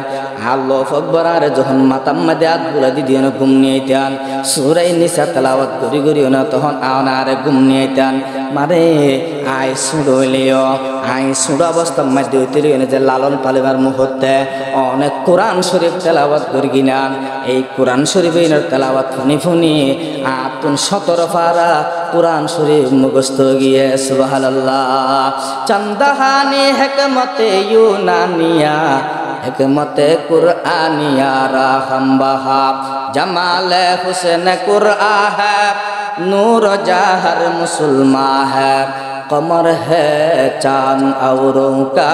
আল্লাহু আকবার আর যখন মাতাম মাদে হাত বুলা দিদিও না ঘুম নিয়েতাম সূরা নিসা তেলাওয়াত করি না তখন আর ঘুম নিয়েতাম মারে আই সুড়লিও আই সুড় অবস্থা মধ্যে হইতে যে লালন পালিবার মুহূর্তে অনেক কোরআন শরীফ তেলাওয়াত করি কিনা এই কোরআন শরীফের তেলাওয়াত ফুনি আতুন 17 পারা কোরআন শরীফ মুখস্থ গিয়ে সুবহানাল্লাহ চন্দাহানি হিকমতে ইউনানিয়া हिकमते कुरआनियारा हम बहा जमाले हुसैन कुरआ है नूर जाहर मुसलमान है कमर है चांद औरों का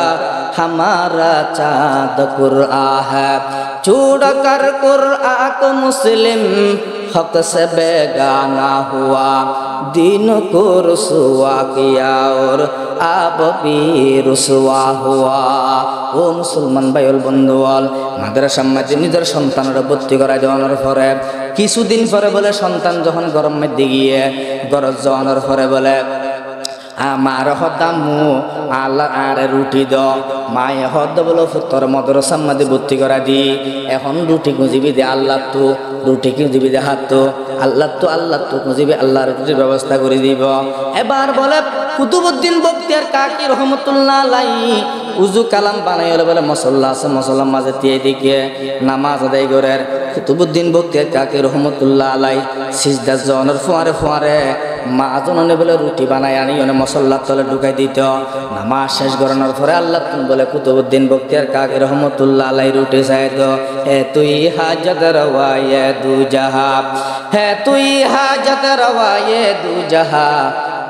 हमारा चाँद कुरआ है छोड़ कर कुरआ को मुस्लिम हक से बेगाना हुआ दीन को रुसवा किया और आप भी रुसवा हुआ ও মুসলমান ভাইল বন্ধুয়াল মাদ্রাসার মধ্যে নিজের সন্তানের ভর্তি করা যাওয়ার পরে কিছুদিন পরে বলে সন্তান যখন গরম মধ্যে গিয়ে গরজ যাওয়ার পরে বলে আমার হদামু আল্লাহ আর রুটি দ মায়ে হদ বলো তোর মাদ্রাসার মধ্যে ভর্তি করা দি এখন রুটি খুঁজিবি দে আল্লাহ তো রুটি খুঁজিবি দে হাত তো আল্লাহ তো খুঁজিবি আল্লাহর রুটির ব্যবস্থা করে দিব এবার বলে কুতুবউদ্দিন বখতিয়ার কাকি রহমতুল্লাহ আলাইহি উজু কালাম বানাই হলে বলে মসল্লা আছে মসল্লার মাঝে দিয়ে দিকে নামাজ আদায় করেন কুতুবউদ্দিন বখতিয়ার কাকি রহমতুল্লাহ আলাইহি সিজদা জনের ফোয়ারে মা জননে বলে রুটি বানাই আনি ওনে মসল্লার তলে ঢুকাই দিত নামাজ শেষ করানোর পরে আল্লাহ বলে কুতুবউদ্দিন বখতিয়ার কাকি রহমতুল্লাহ আলাইহি রুটি চাইত হে তুই হাজত রওয়ায়ে দু জাহা হে তুই হাজত রওয়ায়ে দু জাহা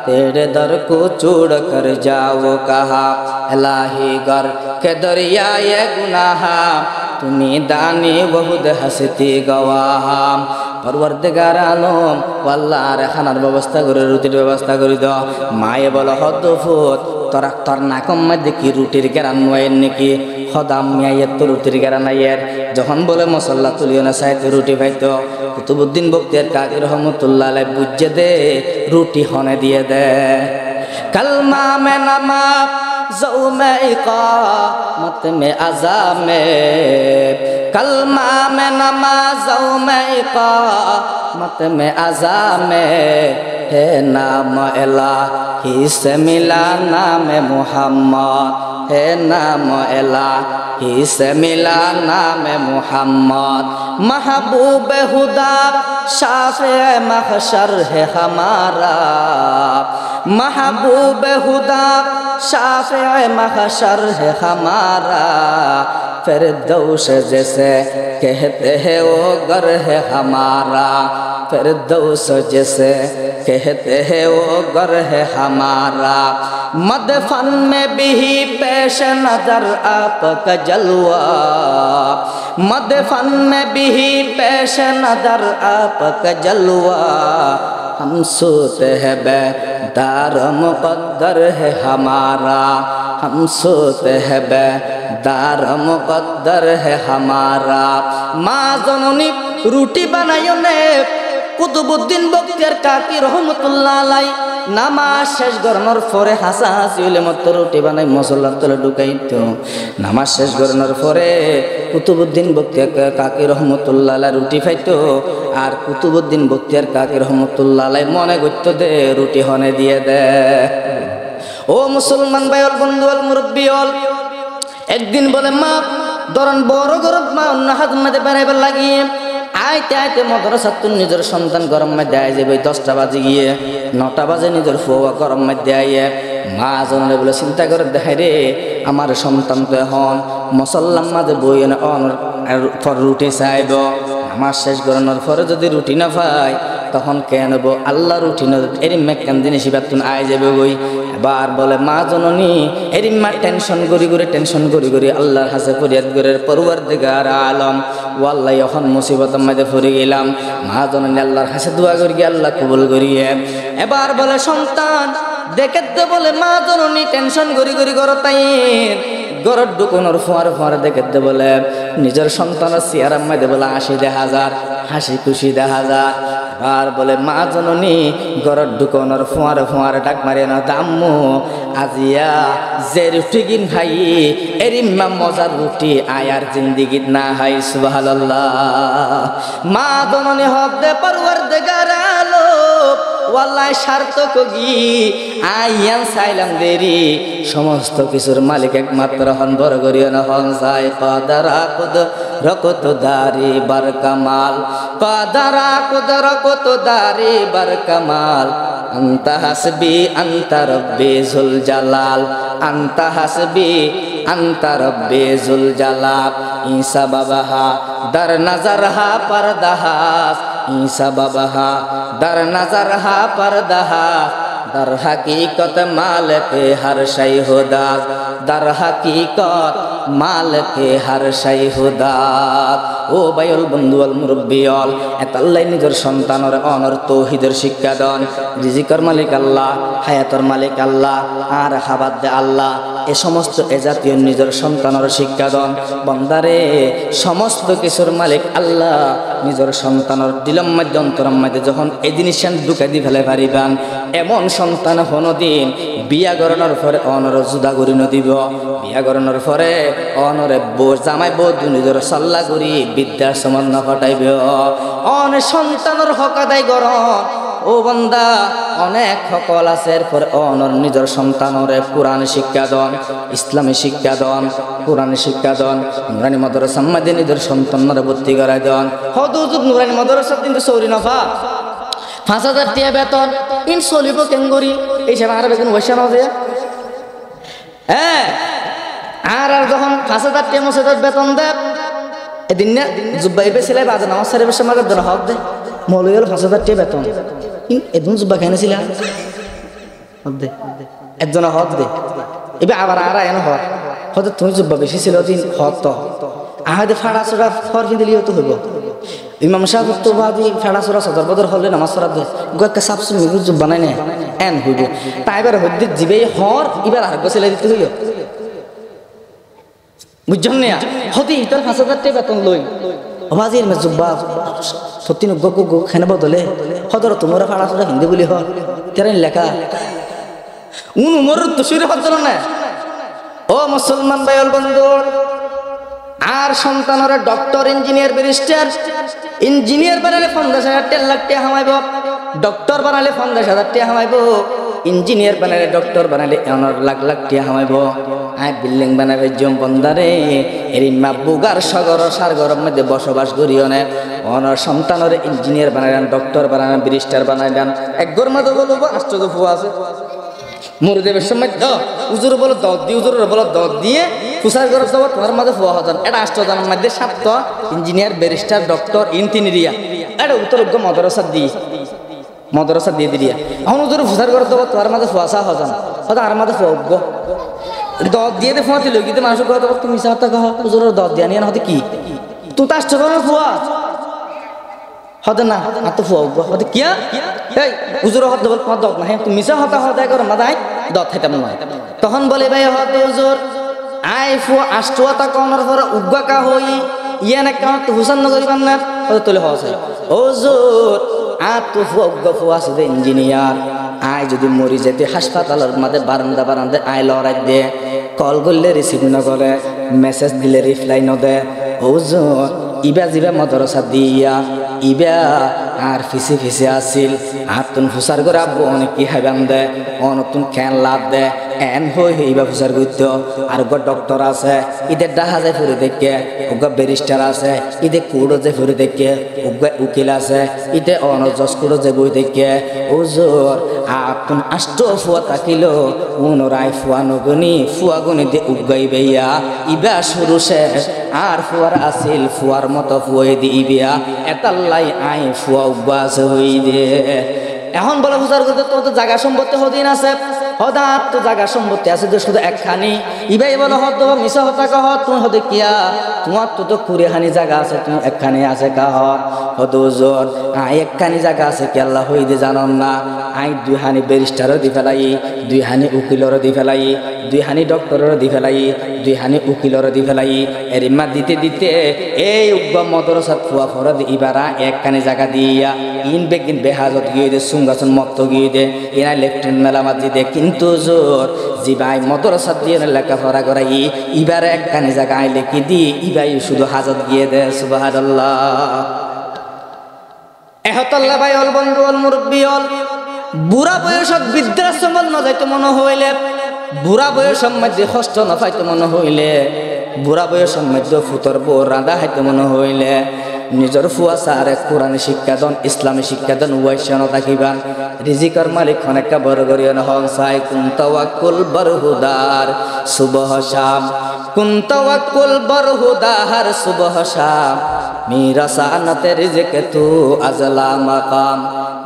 तेरे दर को छोड़ कर जाओ कहा इलाही गर के दरिया ये गुनाह तुम्हें दानी बहुत हंसती गवाह परवरदिगार आलम আল্লাহ রে খানার ব্যবস্থা করে রুটির ব্যবস্থা করে দাও মায়ে বলে হদফুত তোর নাকম মধ্যে কি রুটির গেরান নয়ের নাকি হদাম মিয়াইয়ের তো রুটির গেরান আইয়ের যখন বলে মশলা তুলিও না সাইতে রুটি পাইতো কুতুবউদ্দিন বখতিয়ার কাকি রহমতুল্লাহ আলাইহি বুঝে দে রুটি হনে দিয়ে দে कलमा में नमाज ज़ौ में इक़ामत में अज़ा में कलमा में नमाज ज़ौ में इक़ामत में अज़ा में है नाम इलाही से मिला नाम मुहम्मद है नाम इलाही से मिला नाम मुहम्मद महबूब खुदा शाफ़े महशर है हमारा महबूब खुदा शाफ़े महशर है हमारा फिरदौस जैसे कहते हैं वो घर है हमारा फिरदौस जैसे कहते हैं वो घर है हमारा मदफन में भी पेश नजर आपका जलवा मदफन में भी पेश नजर आपका जलवा हम सोते हैं बेदार मुक़द्दर है हमारा हम सोते हैं बेदार मुक़द्दर है हमारा माँ जननी रूटी बनायो ने কুতুবউদ্দিন বখতিয়ার কাকি রহমতুল্লাহ আলাইহি নামাজ শেষ করানোর পরে হাসাহাসি হইলে মতো রুটি বানাই মসল্লার তলে ঢুকাইতো নামাজ শেষ করানোর পরে কুতুবউদ্দিন বখতিয়ার কাকি রহমতুল্লাহ আলাইহি রুটি খাইতো আর কুতুবউদ্দিন বখতিয়ার কাকি রহমতুল্লাহ আলাইহি মনে করতো দে রুটি হনে দিয়ে দে ও মুসলমান ভাইল বন্ধুল মুরব্বিয়ল একদিন বলে মা ধরন বড় গরব মা অন্য হাত মধ্যে বেড়াইবার লাগিয়ে আইতে আইতে মাদ্রাসাত নিজের সন্তান গরম মধ্যে আই যাবে 10টা বাজে গিয়ে 9টা বাজে নিজের ফুয়া গরম মধ্যে আইয়ে মা জনরে বলে চিন্তা করে দেখাই রে আমার সন্তান তো এখন মুসল্লার মাঝে বই পর রুটি চাইব আমার শেষ করানোর পরে যদি রুটি না পাই তখন কেন নেবো আল্লাহ রুটি এরিম মেকান জিনিস বাতুন আই যাবে বই এবার বলে মা জননী এরিম মা টেনশন করি আল্লাহর হাসে ফরিয়াদ করে পরওয়ারদিগার আলম ওয়াল্লাহি এখন মুসিবতের মধ্যে পড়ে গেলাম মা জননী আল্লাহর হাসে দোয়া করি আল্লাহ কবুল করিয়ে এবার বলে সন্তান দেখে দে বলে মা জননী টেনশন করি করতাই গরর ঢুকানোর ফোয়ারে দেখে দে বলে নিজের সন্তানের চেহারার মধ্যে বলে 80,000 হাসি খুশি 10,000 আর বলে মা জননী গরর ঢুকানোর ফোয়ারে ডাক মারিয়ে না দাম্মু আজিয়া যে রুটি কিন ভাই এরিম্মা মজার রুটি আয়ার জিন্দিগিত না হাই সুবহানাল্লাহ মা জননী হক দে পরওয়ারদিগার আলম ওয়াল্লাহি সার্থক গি আইয়ান সাইলাম দেরি সমস্ত কিছুর মালিক একমাত্র হন বড় করিও না হন সাই কাদারা কুদ রকত দারি বার কামাল কাদারা কুদ রকত দারি বার কামাল আনতা হাসবি আনতা রব্বি জুল জালাল আনতা হাসবি আনতা রব্বি জুল জালাল ঈসা বাবাহা দার নাজারহা পরদাহাস ঈসা বাবাহা দার নাজারহা পরদাহাস در حقیقت مالک ہر شے خدا در حقیقت مالک ہر شے خدا ও বাইল বন্ধু আল মুরব্বিয়াল এতাল্লাই নিজের সন্তানের অনর তৌহিদের শিক্ষা দেন রিজিকের মালিক আল্লাহ হায়াতের মালিক আল্লাহ আর খাবার দে আল্লাহ এ সমস্ত এ জাতীয় নিজের সন্তানের শিক্ষা দেন বন্দারে সমস্ত কিছুর মালিক আল্লাহ নিজের সন্তানের দিলম মধ্যে অন্তরম মধ্যে যখন এই জিনিস ঢুকে দি ফেলে পারিবান এমন সন্তান হনদিন বিয়া গরণের পরে অনর জুদা করি নদিব বিয়া গরণের পরে অনরে বউ জামাই বউ নিজের সাল্লা করি বিদ্যার সমান না ঘটাইবে অনেক সন্তানের হক আদায় গরণ ও বান্দা অনেক সকল আছে এরপরে অনর নিজের সন্তানরে কোরআন শিক্ষা দেন ইসলামী শিক্ষা দেন কোরআন শিক্ষা দেন নুরানি মাদ্রাসা মধ্যে নিজের সন্তানরে ভর্তি করাই দেন হদুজুদ নুরানি মাদ্রাসা কিন্তু সৌরি নফা 5,000 টাকা বেতন ইন চলিব কেঙ্গরি এই সব আর বেতন বসে না যে হ্যাঁ আর যখন 5,000 টাকা মসজিদের বেতন দেয় এদিন না জুব্বাই বেছিলে বাজে নামাজ সারি বসে মাগের জন্য হক দে মৌলবী 5,000 টাকা বেতন এদিন জুব্বা খাইছিল হক দে একজনে হক দে এবার আবার আর এনে হক হয়তো তুমি জুব্বা বেশি ছিল দিন হক তো আহাদে ফাড়া চড়া ফর দিলেও তো হইব ইমাম সাহেব তো বাদি ফাড়া চড়া সদর বদর হলে নামাজ পড়া দে গোকে সাপসু মিগু জুব্বা নাই না এন হইব তাই এবার হদ্দি জিবে হর এবার আর গোসলে দিতে হইল বুঝছেন না হতে তোর 5,000 টাকা বেতন লই বাজির মে জুব্বা সত্যি নগ গো খানে বদলে হদর তোমরা ফাড়া চড়া হিন্দি বলি হর তেরেন লেখা উমর তো শুরু হচ্ছিল না ও মুসলমান ভাইল বন্ধু আর সন্তানরে ডক্টর ইঞ্জিনিয়ার ব্যারিস্টার ইঞ্জিনিয়ার বানালে 50,000 লাখ টাকা হামাইব ডক্টর বানালে 50,000 টাকা হামাইব ইঞ্জিনিয়ার বানালে ডক্টর বানালে অনর লাখ লাখ টাকা হামাইব আই বিল্ডিং বানাবে জম বন্দারে এরিন মা বুগার সাগর সাগরের মধ্যে বসবাস করিও না অনর সন্তানরে ইঞ্জিনিয়ার বানালেন ডক্টর বানালেন ব্যারিস্টার বানাইলেন এক গরমাদ বলবো আশ্চর্য ফুয়া আছে মুরদেবের সময় উজুর বলো দত দিয়ে উজুরের বলো দত দিয়ে ফুসার করে দেবো তোমার মাঝে ফুয়া হতান এটা আষ্টজনের মধ্যে 7টা ইঞ্জিনিয়ার ব্যারিস্টার ডক্টর ইঞ্জিনিয়ারিয়া এটা উত্তরজ্ঞ মদরসা দিয়ে দিয়া এখন উজুর ফুসার করে দেবো তোমার মাঝে ফুয়াশা হতান হয়তো আর মাঝে ফুয়াজ্ঞ দত দিয়ে ফুয়াতে লইতে মানুষের কথা দেবো তুমি সাথে কহ উজুরের দত দিয়া নিয়ে হতে কি তুই তো আষ্টজনের ফুয়া হতে না আর তো ফুয়াজ্ঞ হতে কিয়া এই উজুর হত বল তোমার দত না হ্যাঁ তুমি মিশা হতা হতায় করো মাদায় দত খাইতাম নয় তখন বলে ভাই হতে উজুর আই ফু আষ্টুয়াতা কওনার পরে উগ্গা হই ইয়া না কাম তো হুসান নগরিবান না হতে তোলে হসে হুজুর আ তো ফুগ্গা ফু আছে দে ইঞ্জিনিয়ার আই যদি মরি যেতে হাসপাতালের মধ্যে বারান্দা আই লড়াই দে কল করলে রিসিভ না করে মেসেজ দিলে রিপ্লাই ন দে হুজুর ইবা জিবা মাদ্রাসা দিয়া ইবা আর ফিসে আসিল আর তুন ফুসার করে আব্বু অনেক কি হাইবান দে অনতুন খেয়াল লাভ দে এন হই ইবা ফুসার করত আর গো ডক্টর আছে ইদের ডাহা যায় ফুরে দেখে ওগা ব্যারিস্টার আছে ইদে কুড়ো যে ফুরে দেখে ওগা উকিল আছে ইদে অনজস কুড়ো যে বই দেখে ওজোর আপন আষ্ট ফুয়া তাকিল উনরাই ফুয়া নগনি ফুয়া গনি দে উগাই বেয়া ইবা শুরু শেষ আর ফুয়ার আসিল ফুয়ার মতো ফুয়াই দিবিয়া এতাল্লাই আই ফুয়া উবাস হই দে এখন বলে ফুসার করতে তোর তো জায়গা সম্পত্তি হদিন আছে হদাত তো জায়গা সম্পত্তি আছে যে শুধু একখানি ইবাই বলে হদ মিশা হতা কহ তুই হদে কিয়া তোমার তো কুড়িখানি জায়গা আছে তুমি একখানি আছে কাহ হদ জোর একখানি জায়গা আছে কি আল্লাহ হই দে জানন না আই 2 হানি ব্যারিস্টারও দি ফেলাই 2 হানি উকিলরও দি ফেলাই 2 হানি ডক্টরেরও দি ফেলাই 2 হানি উকিলরও দি ফেলাই এরিমা দিতে দিতে এই উগ্গ মদরসাত ফুয়া ফরদ ইবারা একখানি জায়গা দিয়া ইন বেগিন বেহাজত গিয়ে দে সুঙ্গাসন মত গিয়ে দে ইনা লেফটেন্ট মেলামাত দি দে কিন্তু জোর জিবাই মদরসাত দিয়ে লেখাপড়া করাই ইবারে একখানি জায়গা আইলে কি দি ইবাই শুধু হাজত গিয়ে দে সুবহানাল্লাহ এহতাল্লাহ ভাই অল বন্ধু অল মুরব্বী অল বুড়া বয়সত বৃদ্ধাশ্রম ন যাইতে মনে হইলে বুড়া বয়সের মধ্যে কষ্ট না পাইতে মনে হইলে বুড়া বয়সের মধ্যে ফুতর বউ রাঁধা খাইতে মনে হইলে নিজের ফুয়া সারে কোরআন শিক্ষা দন ইসলামী শিক্ষা দন ওয়াইশন থাকিবান রিজিকর মালিক অনেকটা বড় গরিয়ন হন সাই কুন তাওয়াক্কুল বরহুদার সুবহ শাম কুন তাওয়াক্কুল বরহুদার সুবহ শাম মেরা সানাতে রিজিক তু আজলা মাকাম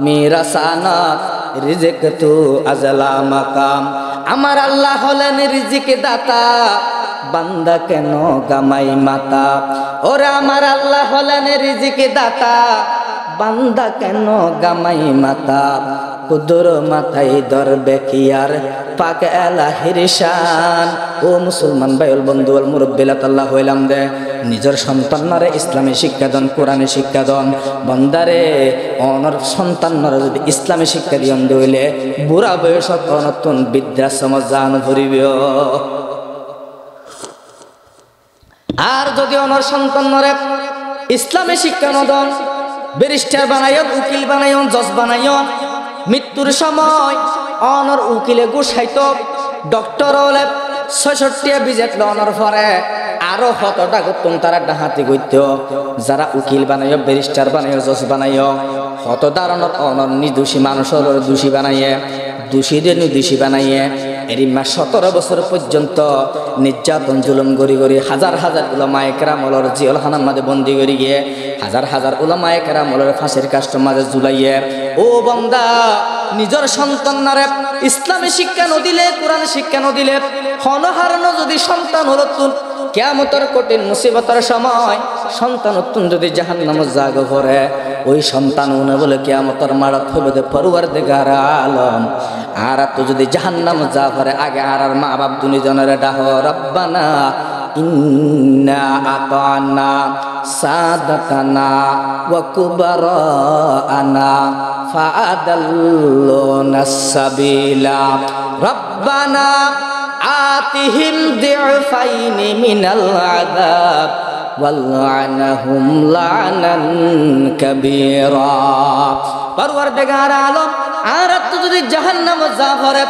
মেরা সানাত রিজিক তু আজলা মাকাম আমার আল্লাহ হলেন রিজিক দাতা বান্দা কেন গামাই মাতা ওরে আমার আল্লাহ হলেন রিজিক দাতা বান্দা কেন গামাই মাতা কুদুর মাথায় ধরবে কি আর পাক এলাহির শান ও মুসলমান ভাইল বন্ধু আল মুরব্বিলাত আল্লাহ হইলাম দে নিজের সন্তানরে ইসলামী শিক্ষা দন কোরআনে শিক্ষা দন বন্দারে অনর সন্তানরে যদি ইসলামী শিক্ষা দিয়ন দইলে বুড়া বয়সত নতুন বৃদ্ধাশ্রম জান ভরিবে আর যদি অনর সন্তানরে ইসলামী শিক্ষা নদন ব্যারিস্টার বানাইন উকিল বানাইন জজ বানাইন মৃত্যুর সময় অনর উকিলে গুছাইত ডক্টর হলে ৬৬ বিজেট লনর পরে আরো ১০০টা করতুম তারা ডাহাতি করত যারা উকিল বানাইও ব্যারিস্টার বানাইও জজ বানাইও ১০০ দারণত অনর নির্দোষী মানুষের দোষী বানাইয়ে দোষীদের নির্দোষী বানাইয়ে এরিমা ১৭ বছর পর্যন্ত নির্যাতন জুলুম গড়ি গড়ি হাজার হাজার উলামায়ে কেরামর জিলখানার মাঝে বন্দি করি গিয়ে হাজার হাজার উলামায়ে কেরামর ফাঁসির কাষ্ঠের মাঝে ঝুলাইয়ে ও বান্দা নিজের সন্তানরে ইসলামী শিক্ষা নদিলে কোরআন শিক্ষা নদিলে হনহারানো যদি সন্তান হল কিয়ামতের কঠিন মুসিবতের সময় সন্তান যদি জাহান্নামে জাগ করে ওই সন্তান উনি বলে কিয়ামতের মারাত হবে দে পরওয়ারদিগার আলম আর তো যদি জাহান্নামে যা করে আগে আর মা বাপ দুনিজনের ডাহ রব্বানা ইন্না আতানা সাদাতানা ওয়া কুবারানা ফাআদাল্লুনা সাবিলা রব্বানা আতিহিম দি'ফাইনি মিনাল আযাব ওয়ালআনহুম লা'নান কাবীরা পরওয়ারদিগার আলম আর তো যদি জাহান্নামে যা করে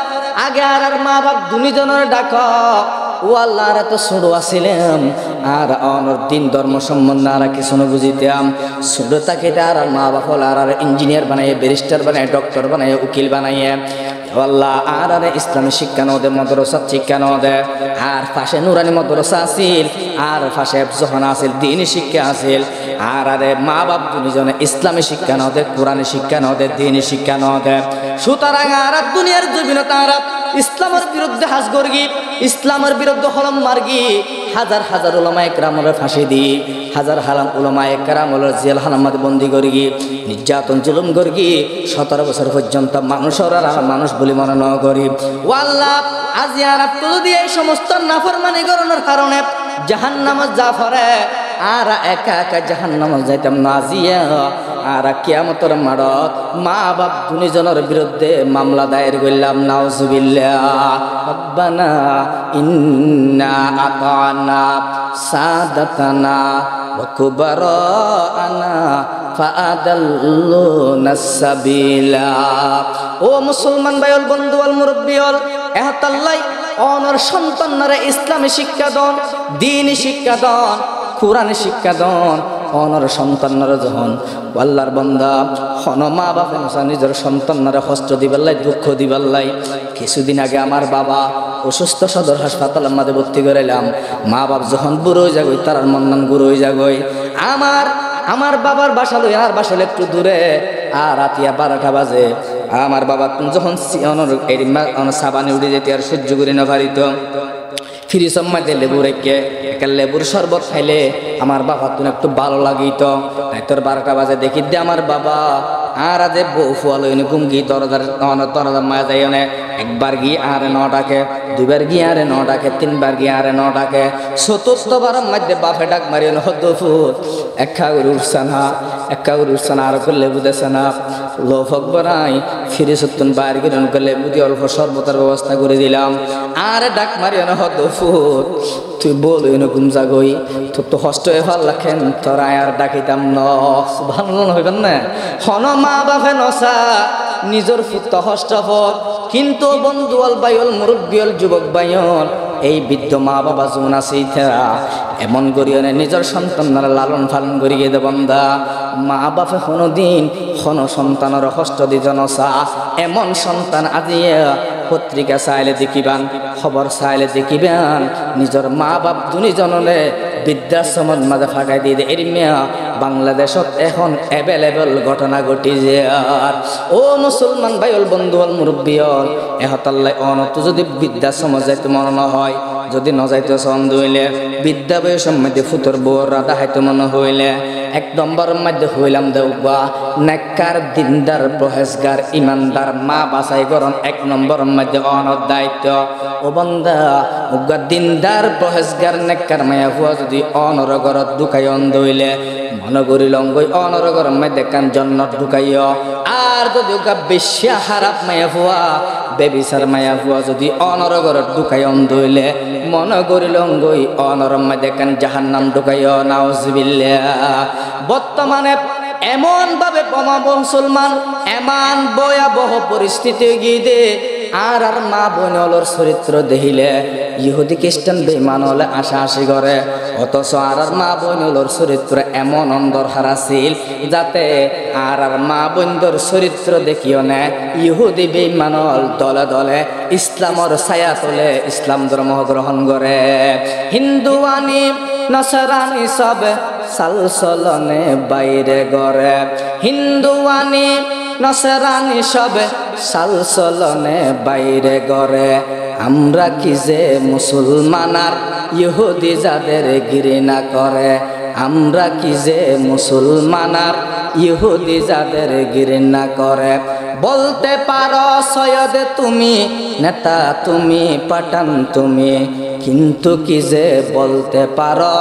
আগে আর মা বাপ দুনিজনের ডাক ও আল্লাহ তো ছোড়ো আসিলাম আর অনর দিন ধর্ম সম্বন্ধে আর কিছু বুঝিতাম ছোড়ো তাকে আর মা বাপ আর ইঞ্জিনিয়ার বানাইয়ে ব্যারিস্টার বানায় ডক্টর বানায় উকিল বানাইয়ে আল্লাহ আর ইসলামী শিক্ষা ন দে মাদ্রাসা শিক্ষা ন দে আর পাশে নুরানি মাদ্রাসা আছিল আর পাশে যখন আছিল দিনী শিক্ষা আছিল আর আরে মা বাপ দুজনে ইসলামী শিক্ষা ন দে কোরআনী শিক্ষা ন দে দিনী শিক্ষা ন দে সুতরাং আর দুনিয়ার জমিনতা আর ইসলামের বিরুদ্ধে হাজ গর্গি ইসলামের বিরুদ্ধে হলম মার্গি হাজার হাজার উলামায়ে কেরামরে ফাঁসি দি হাজার হালাম উলামায়ে কেরামরে জেলখানার মধ্যে বন্দি করি নির্যাতন জুলুম করি ১৭ বছর পর্যন্ত মানুষের আর মানুষ বলি মনে ন করি ও আল্লাহ আজ আর যদি এই সমস্ত নাফরমানি করানোর কারণে জাহান্নামে যা ফরে আর একা একা জাহান্নামে যাইতাম না জিয়া আর কিয়ামতের মারত মা বাপ দুজনের বিরুদ্ধে মামলা দায়ের করলাম নাউজুবিল্লাহ রব্বানা ইন্না আতানা সাদাতানা ওয়া কুবারানা ফাআদাল্লুনা সাবিলা ও মুসলমান ভাইল বন্ধু আল মুরব্বিয়ল এহতাল্লাই অনর সন্তানরে ইসলামী শিক্ষা দন দ্বীনি শিক্ষা দন কোরআন শিক্ষা দন অনর সন্তানরা যখন আল্লাহর বান্দা হন মা বাপ নিজের সন্তানরা কষ্ট দিবাল্লাই দুঃখ দিবাল্লাই কিছুদিন আগে আমার বাবা অসুস্থ সদর হাসপাতালের মাঝে ভর্তি করাইলাম মা বাপ যখন বুড়ো হয়ে যাগই তার মন্নান বুড়ো হয়ে যাগই আমার বাবার বাসা লই আর বাসা একটু দূরে আর রাতিয়া 12টা বাজে আমার বাবা যখন সাবানে উঠে যেতে আর সহ্য করে না পারিত ফ্রিজ মাঝে লেবু রেখে একটা লেবুর শরবত খাইলে আমার বাবা তুমি একটু ভালো লাগিত তোর 12টা বাজে দেখি দে আমার বাবা আর আজ বউ ফুয়াল ঘুমকি তরদার মায়া যাই একবার গিয়ে আর 9টাকে দুবার গিয়ে আরে 9টাকে তিনবার গিয়ে আরে 9টাকে চতুর্থবার মধ্যে বাপে ডাক মারিয়ে হদ্দফুত একা করে উঠছে না আর করলে বুঝেছে না লোফক বরাই ফিরে সত্যন বাইরে গিয়ে লেবু দিয়ে অল্প শরবতের ব্যবস্থা করে দিলাম আর ডাক মারিয়ে হদ্দফুত তুই বল এরকম জাগই তোর তো হষ্ট হয়ে ভাল লাগেন তোরা আর ডাকিতাম ন ভালো হইবেন না হন মা বাপে নসা নিজের ফুট হষ্ট কিন্তু বন্ধুয়াল বাইল মুরব্বিয়ল যুবক বাইল এই বৃদ্ধ মা বাবা জুন আছে এমন করিও না নিজের সন্তানরা লালন পালন করিয়ে দে বন্দা মা বাপে কোনোদিন কোনো সন্তানের কষ্ট দিত নসা এমন সন্তান আজিয়ে পত্রিকা চাইলে দেখিবান খবর চাইলে দেখিবেন নিজের মা বাপ দুজনলে বৃদ্ধাশ্রমের মাঝে ফাঁকাই দিয়ে এর মেয়া বাংলাদেশত এখন অ্যাভেলেবল ঘটনা ঘটিছে আর ও মুসলমান ভাইল বন্ধু হল মুরব্বী হল এহতাল্লাই অনত যদি বৃদ্ধাশ্রম যাইতে মনে না হয় যদি ন যাইতে চন্দ হইলে বিদ্যা বয়সের মধ্যে ফুতর বউর রাধা হাইতে মনে হইলে এক নম্বরের মধ্যে হইলাম দেউবা নেককার দিনদার পরহেজগার ইমানদার মা বাছাই করন এক নম্বরের মধ্যে অনত দায়িত্ব ও বন্দা উগা দিনদার পরহেজগার নেককার মায়া হুয়া যদি অনরগরত ঢুকাই অন্ধ হইলে মনে করি লঙ্গই অনরগরের মধ্যে কান জন্নত ঢুকাইও আর যদি উগা বেশ্যা হারাপ মায়া হুয়া বেবিচার মায়া হুয়া যদি অনরগরত ঢুকাই অন্ধ হইলে মনে করি লঙ্গই অনরম মধ্যে কান জাহান্নাম ঢুকাইও নাউজুবিল্লাহ বর্তমানে এমন ভাবে মুসলমান এমন ভয়াবহ পরিস্থিতি গিয়ে দে আর মা বোনলর চরিত্র দেখিলে ইহুদি খ্রিস্টান বেঈমান হলে আশা করে অথচ আর মা বোনলর চরিত্র এমন অন্দর হারাছিল যাতে আর মা বোনদের চরিত্র দেখিও না ইহুদি বেঈমানল দলে দলে ইসলামর ছায়া তোলে ইসলাম ধর্ম গ্রহণ করে হিন্দুয়ানি নসরানি সব সালসলনে বাইরে গড়ে হিন্দুয়ানি নসরানি সব সালসলনে বাইরে গড়ে আমরা কি যে মুসলমানার ইহুদি যাদের ঘৃণা করে আমরা কি যে মুসলমানার ইহুদি যাদের ঘৃণা করে বলতে পারো সৈয়দ তুমি নেতা তুমি পাঠান তুমি কিন্তু কি যে বলতে পারো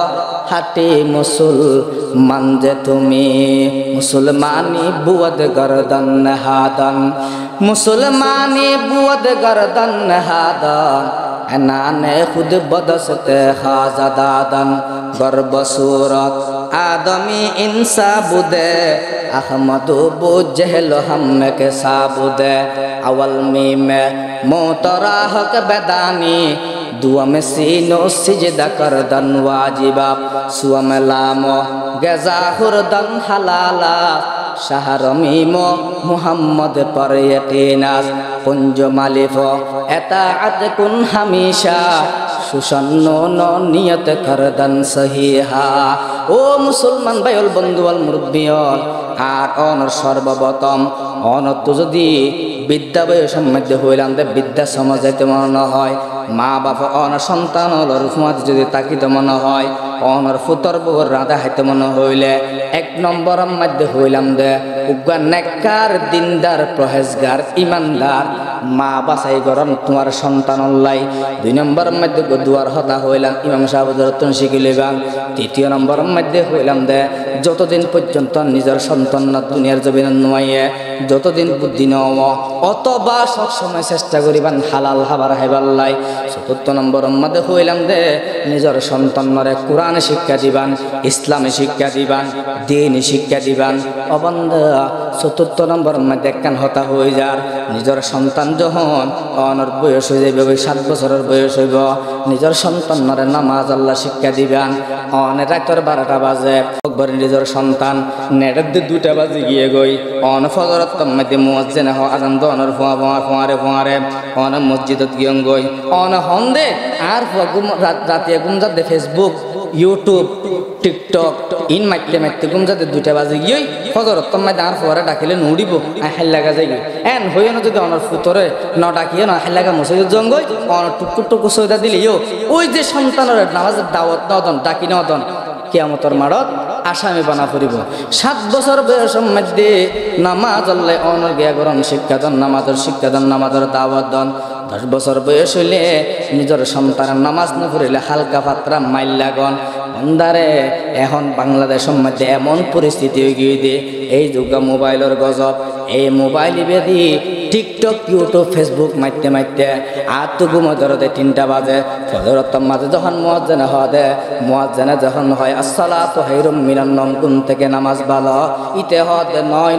হাটি মুসলমান যে তুমি মুসলমানি বুয়দ গরদন হাদন মুসলমানি বুয়দ গরদন হাদন এনানে খুদ বদসতে খাজাদাদন গর্ব সুরত আদমি ইনসা বুদে আহমদু বুজহল হাmme के साबुदे अवल में मोतरा हक बेदानी दुआ में सीनो सिजदा करदन वाजिबा सुआ में लामो गजा खुरदन हलाला शहर मीमो मुहम्मद पर यकीनास पुंज मालिफो एताअत कुन हमेशा सुसन्न नियत करदन सहीहा ও মুসলমান ভাইল বন্ধু আল মুরব্বিয়ল আর অনর সর্বপ্রথম অনত যদি বিদ্যা বয়সের মধ্যে হইলাম বিদ্যা সমাজ যাইতে মনে হয় মা বাবা অনর সন্তান রুফমাত যদি তাকিতে মনে হয় অনর ফুতর বউর রাধা হাইতে মনে হইলে এক নম্বরের মধ্যে হইলাম দে উগা নেককার দিনদার পরহেজগার ইমানদার মা বাছাই গরম তোমার সন্তান লাই দুই নম্বরের মধ্যে দুয়ার হতা হইলাম ইমাম সাহেব রতন শিখিলেবান তৃতীয় নম্বরের মধ্যে হইলাম দে যতদিন পর্যন্ত নিজের সন্তান দুনিয়ার জমিন নুয়াইয়ে যতদিন বুদ্ধি নেওয়া অতবা সবসময় চেষ্টা করিবান হালাল হাবার হাইবাল্লাই চতুর্থ নম্বরের মধ্যে হইলাম দে নিজের সন্তানরে কোরআন শিক্ষা দিবান ইসলামে শিক্ষা দিবান দিন শিক্ষা দিবান অবন্ধ চতুর্থ নম্বরের মধ্যে একখান হতা হয়ে যার নিজের সন্তান যখন অনর বয়স হয়ে যাবে 7 বছরের বয়স হইব নিজের সন্তানরে নামাজ আল্লাহ শিক্ষা দিবান অনে রাতের 12টা বাজে একবার নিজের সন্তান নেটের 2টা বাজে গিয়ে গই অন ফজরত মধ্যে মুয়াজ্জিন হ আজান দনর ফুয়ারে অন মসজিদত গিয়ে গই অন হন্দে আর রাতে ঘুম যাতে ফেসবুক ইউটিউব টিকটক ইন মাইতে ঘুম যাতে 2টা বাজে গিয়ে ফজরত মধ্যে আর ফুয়ারে ডাকিলে নুড়িব হাল লাগা যাই এন হইও না যদি অনর ফুতরে ন ডাকিয়ে না হাল লাগা মসজিদ জঙ্গই অন টুকটুক সৈদা দিলিও ওই যে সন্তানের নামাজের দাওয়াত নদন ডাকি নদন কিয়ামতের মাড়ত আসামি বানা ফুরিব 7 বছর বয়সের মধ্যে নামাজ আল্লাহ অনর গিয়া গরম শিক্ষা দেন নামাজের শিক্ষা দেন নামাজের দাওয়াত দেন 10 বছর বয়স হইলে নিজের সন্তানের নামাজ না পড়িলে হালকা পাত্রা মাইল লাগন বন্দারে এখন বাংলাদেশের মধ্যে এমন পরিস্থিতি হয়ে গিয়ে দিয়ে এই যুগা মোবাইলের গজব এই মোবাইল বেদি টিকটক ইউটিউব ফেসবুক মাইতে আর তো ঘুমো ধরতে 3টা বাজে ফজরত মাঝে যখন মুয়াজ্জিনে যখন হয় আসসালাতু খায়রুম মিনান নওম ঘুম থেকে নামাজ ভালো ইতে হতে নয়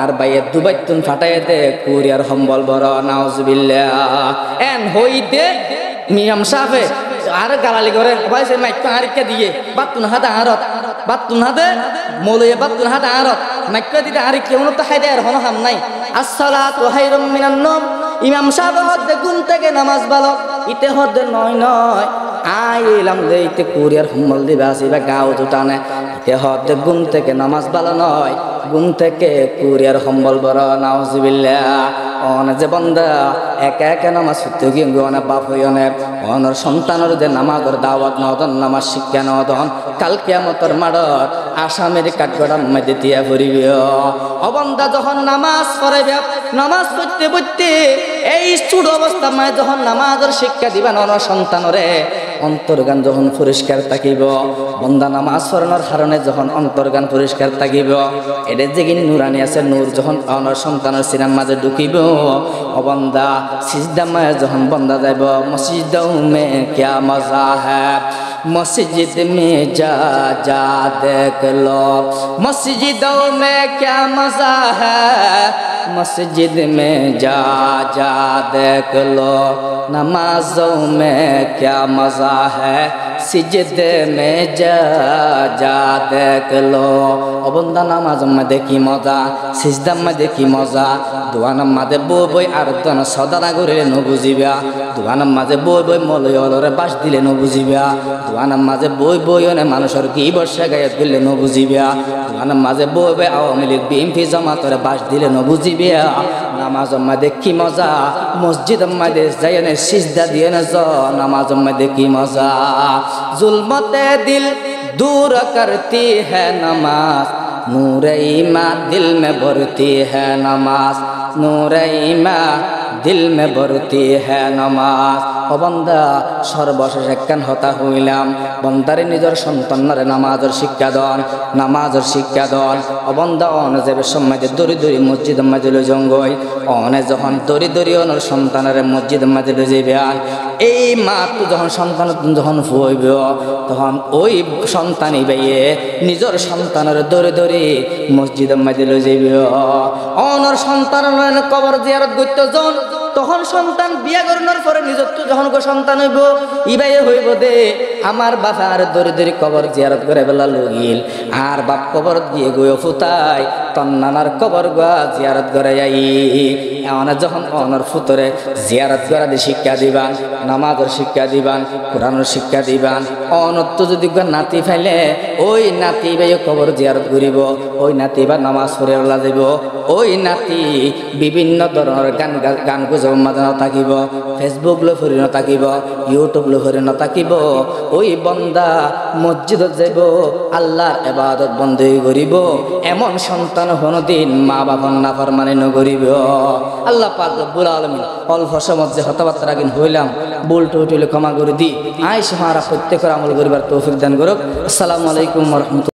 আর বাইয়ে দুবাইতুন ফাটাইতে কুরিয়ার সম্বল বড় নাউজুবিল্লাহ এন হইতে মিয়াম সাহেবে আর গালালি করে ভাই সে মাইক আরিকা দিয়ে বাতুন হাতে আরত বাতুন হাতে মৌলয়ে বাতুন হাতে আরত মাইক দিতে আরি কেউ তো হাইদে আর হনো হাম নাই আসসালাতু খায়রুম মিনান নাওম ইমাম সাহেব হদ্দে ঘুম থেকে নামাজ ভালো ইতে হদ্দে নয় আইলাম যে ইতে কুরিয়ার হুম্মল দিবে আসিবা গাও জুটানে ইতে হদ্দে ঘুম থেকে নামাজ ভালো নয় ঘুম থেকে কুরিয়ার হম্বল বড় নাউজুবিল্লাহ অনে যে বন্দা একা একা নামাজ পড়তে গিয়ে অনেক বাপ হইনে অনর সন্তানের যে নামাজের দাওয়াত নদন নামাজ শিক্ষা নদন কাল কিয়ামতের মাড়ত আসামের কাঠগড়ার মধ্যে দিয়া পড়িবে অবন্দা যখন নামাজ পড়াইবে নামাজ পড়তে পড়তে এই ছোট অবস্থা মায় যখন নামাজের শিক্ষা দিবেন অনর সন্তানরে অন্তর্গান যখন পরিষ্কার থাকিব বন্দা নামাজ পড়ানোর কারণে যখন অন্তর্গান পরিষ্কার থাকিব এটা যেগিন নুরানি আছে নূর যখন অনর সন্তানের সিনার মাঝে ঢুকিব অবন্দা সিজদা মায় যখন বন্দা যাইব মসজিদও মে ক্যা মজা হ্যায় मस्जिद में जा जा देख लो मस्जिदों में क्या मजा है मस्जिद में जा जा देख लो नमाजों में क्या मजा है सिजदे में जा जा देख लो অবন্দা নামাজ মধ্যে কি মজা সিজদা মধ্যে কি মজা দোয়ানার মাঝে বই বই আর দন সদানা করিলে নবুঝিবা দোয়ানার মাঝে বই বই মলয়রে বাস দিলে নবুঝিবা দোয়ানার মাঝে বই বই অনে মানুষের কি বর্ষা গায়ত করলে নবুঝিবা দোয়ানার মাঝে বই বই আওয়ামী লীগ বিএনপি জামাতরে বাস দিলে নবুঝিবা নামাজ মধ্যে কি মজা মসজিদ মধ্যে যাইনে সিজদা দিয়ে না নামাজ মধ্যে কি মজা जुल्मते दिल दूर करती है नमाज नूर ईमान दिल में भरती है नमाज नूर ईमान दिल में भरती है नमाज ও বান্দা সর্বশেষ একখান হতা হইলাম বন্দারে নিজের সন্তানরে নামাজের শিক্ষা দন নামাজের শিক্ষা দন ও বান্দা অনে যাবে সময় দড়ি দড়ি মসজিদ মাঝে লই জঙ্গই অনে যখন দড়ি দড়ি অনর সন্তানরে মসজিদ মাঝে লই যাবে এই মা তো যখন সন্তান যখন হইব তখন ওই সন্তানই বাইয়ে নিজের সন্তানের দড়ি দড়ি মসজিদ মাঝে লই যাবে অনর সন্তানের কবর জিয়ারত করতে জন তখন সন্তান বিয়া করানোর পরে নিজের তো যখন সন্তান হইব ইবাই হইব দে আমার বাবার দড়ি দড়ি কবর জিয়ারত করে বেলা লগিল আর বাপ কবর দিয়ে গো ফুতাই তন নানার কবর গা জিয়ারত করে যাই এমন যখন অনর ফুতরে জিয়ারত করা দিয়ে শিক্ষা দিবান নামাজের শিক্ষা দিবান কোরআনের শিক্ষা দিবান অনত্য যদি নাতি ফাইলে ওই নাতি বাই কবর জিয়ারত করিব ওই নাতি বা নামাজ পড়ে ওলা যাব ওই নাতি বিভিন্ন ধরনের গান গুজব মাঝে থাকিব ফেসবুক লো ফুরি নাথাকিব ইউটিউব লো ফুরি নাথাকিব ওই বন্দা মসজিদত যাইব আল্লাহর ইবাদত বন্দী করিব এমন সন্তান কোনদিন মা বাবার নাফরমানি নকরিব আল্লাহ পাক রব্বুল আলামিন অল্প সময় যে হতবার্তা রাগিন হইলাম ভুল টুটিলে ক্ষমা করে দি আয় সহারা প্রত্যেকের আমল করিবার তৌফিক দান করুক। আসসালামু আলাইকুম ওয়া রাহমাতুল্লাহ।